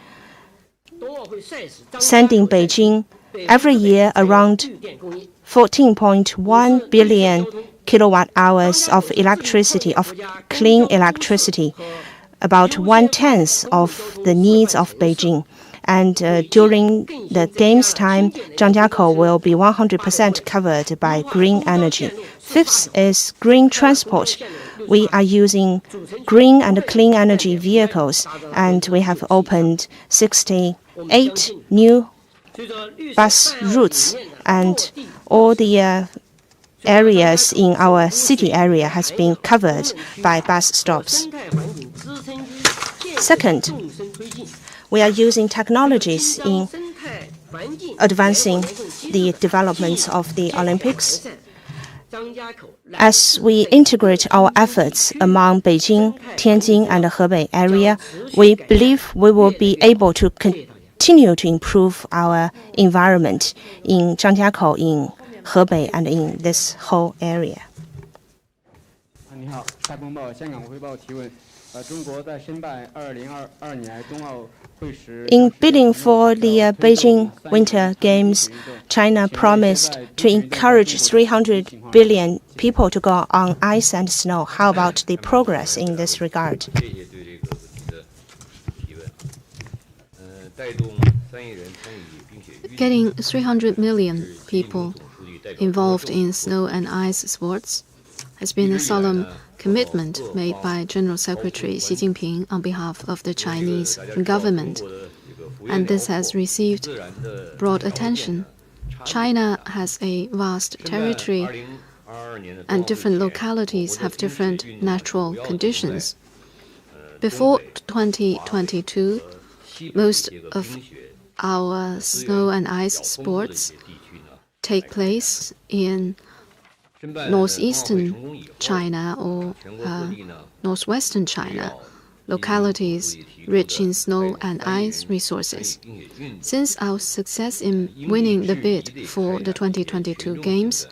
sending Beijing every year around 14.1 billion kilowatt hours of electricity, of clean electricity, about 1/10 of the needs of Beijing. And during the games time, Zhangjiakou will be 100% covered by green energy. Fifth is green transport. We are using green and clean energy vehicles, and we have opened 68 new bus routes, and all the areas in our city area has been covered by bus stops. Second, we are using technologies in advancing the development of the Olympics. As we integrate our efforts among Beijing, Tianjin, and the Hebei area, we believe we will be able to continue to improve our environment in Zhangjiakou, in Hebei, and in this whole area. In bidding for the Beijing Winter Games, China promised to encourage 300 billion people to go on ice and snow. How about the progress in this regard? Getting 300 million people involved in snow and ice sports has been a solemn commitment made by General Secretary Xi Jinping on behalf of the Chinese government, and this has received broad attention. China has a vast territory, and different localities have different natural conditions. Before 2022, most of our snow and ice sports take place in northeastern China or northwestern China, localities rich in snow and ice resources. Since our success in winning the bid for the 2022 Games,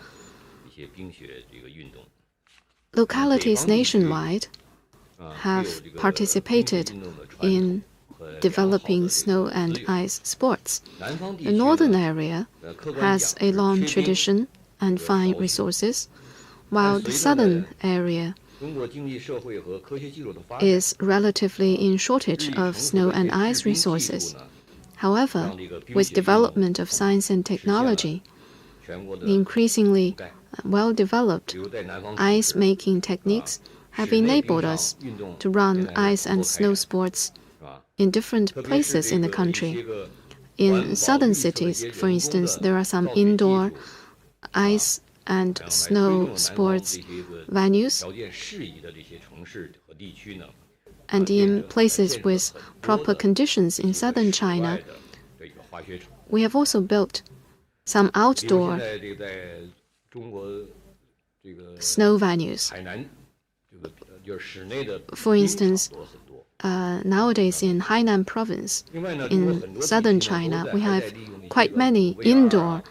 localities nationwide have participated in developing snow and ice sports. The northern area has a long tradition and fine resources, while the southern area is relatively in shortage of snow and ice resources. However, with development of science and technology, the increasingly well-developed ice-making techniques have enabled us to run ice and snow sports in different places in the country. In southern cities, for instance, there are some indoor ice and snow sports venues, and in places with proper conditions in southern China, we have also built some outdoor snow venues. For instance, nowadays in Hainan province, in southern China, we have quite many indoor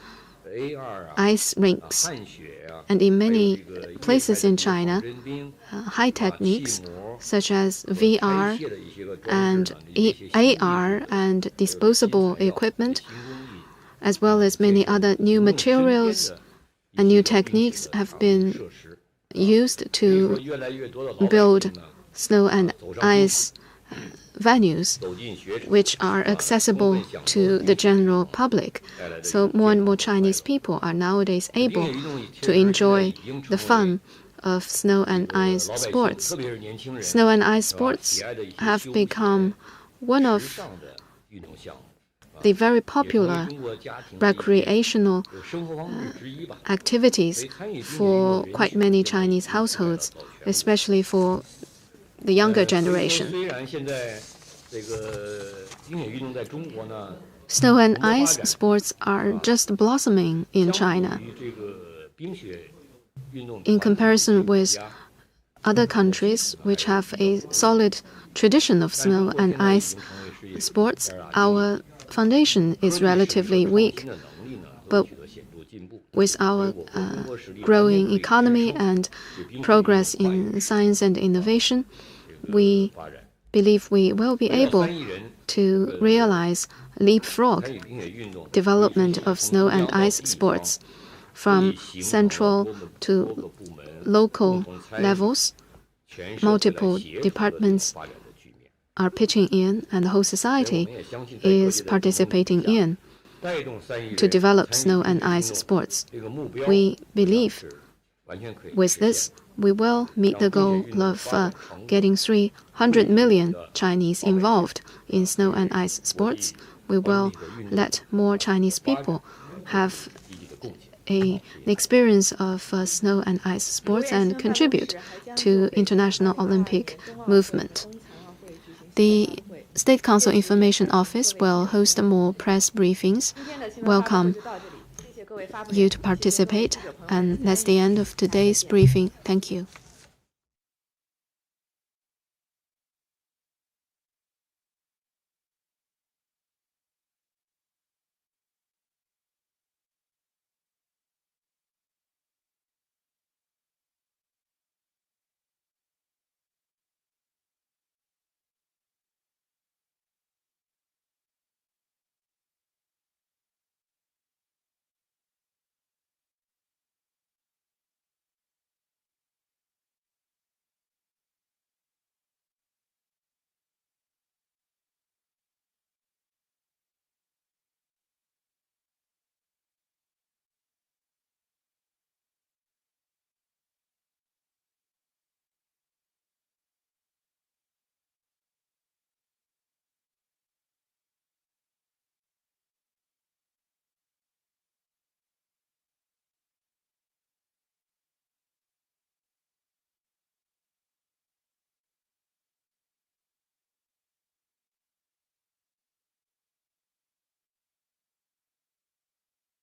ice rinks. And in many places in China, high techniques such as VR and AR and disposable equipment, as well as many other new materials and new techniques have been used to build snow and ice venues which are accessible to the general public. So more and more Chinese people are nowadays able to enjoy the fun of snow and ice sports. Snow and ice sports have become one of the very popular recreational activities for quite many Chinese households, especially for the younger generation. Snow and ice sports are just blossoming in China. In comparison with other countries which have a solid tradition of snow and ice sports, our foundation is relatively weak. But with our growing economy and progress in science and innovation, we believe we will be able to realize leapfrog development of snow and ice sports from central to local levels. Multiple departments are pitching in, and the whole society is participating in to develop snow and ice sports. We believe with this, we will meet the goal of getting 300 million Chinese involved in snow and ice sports. We will let more Chinese people have an experience of snow and ice sports and contribute to international Olympic movement. The State Council Information Office will host more press briefings. Welcome you to participate. And that's the end of today's briefing. Thank you.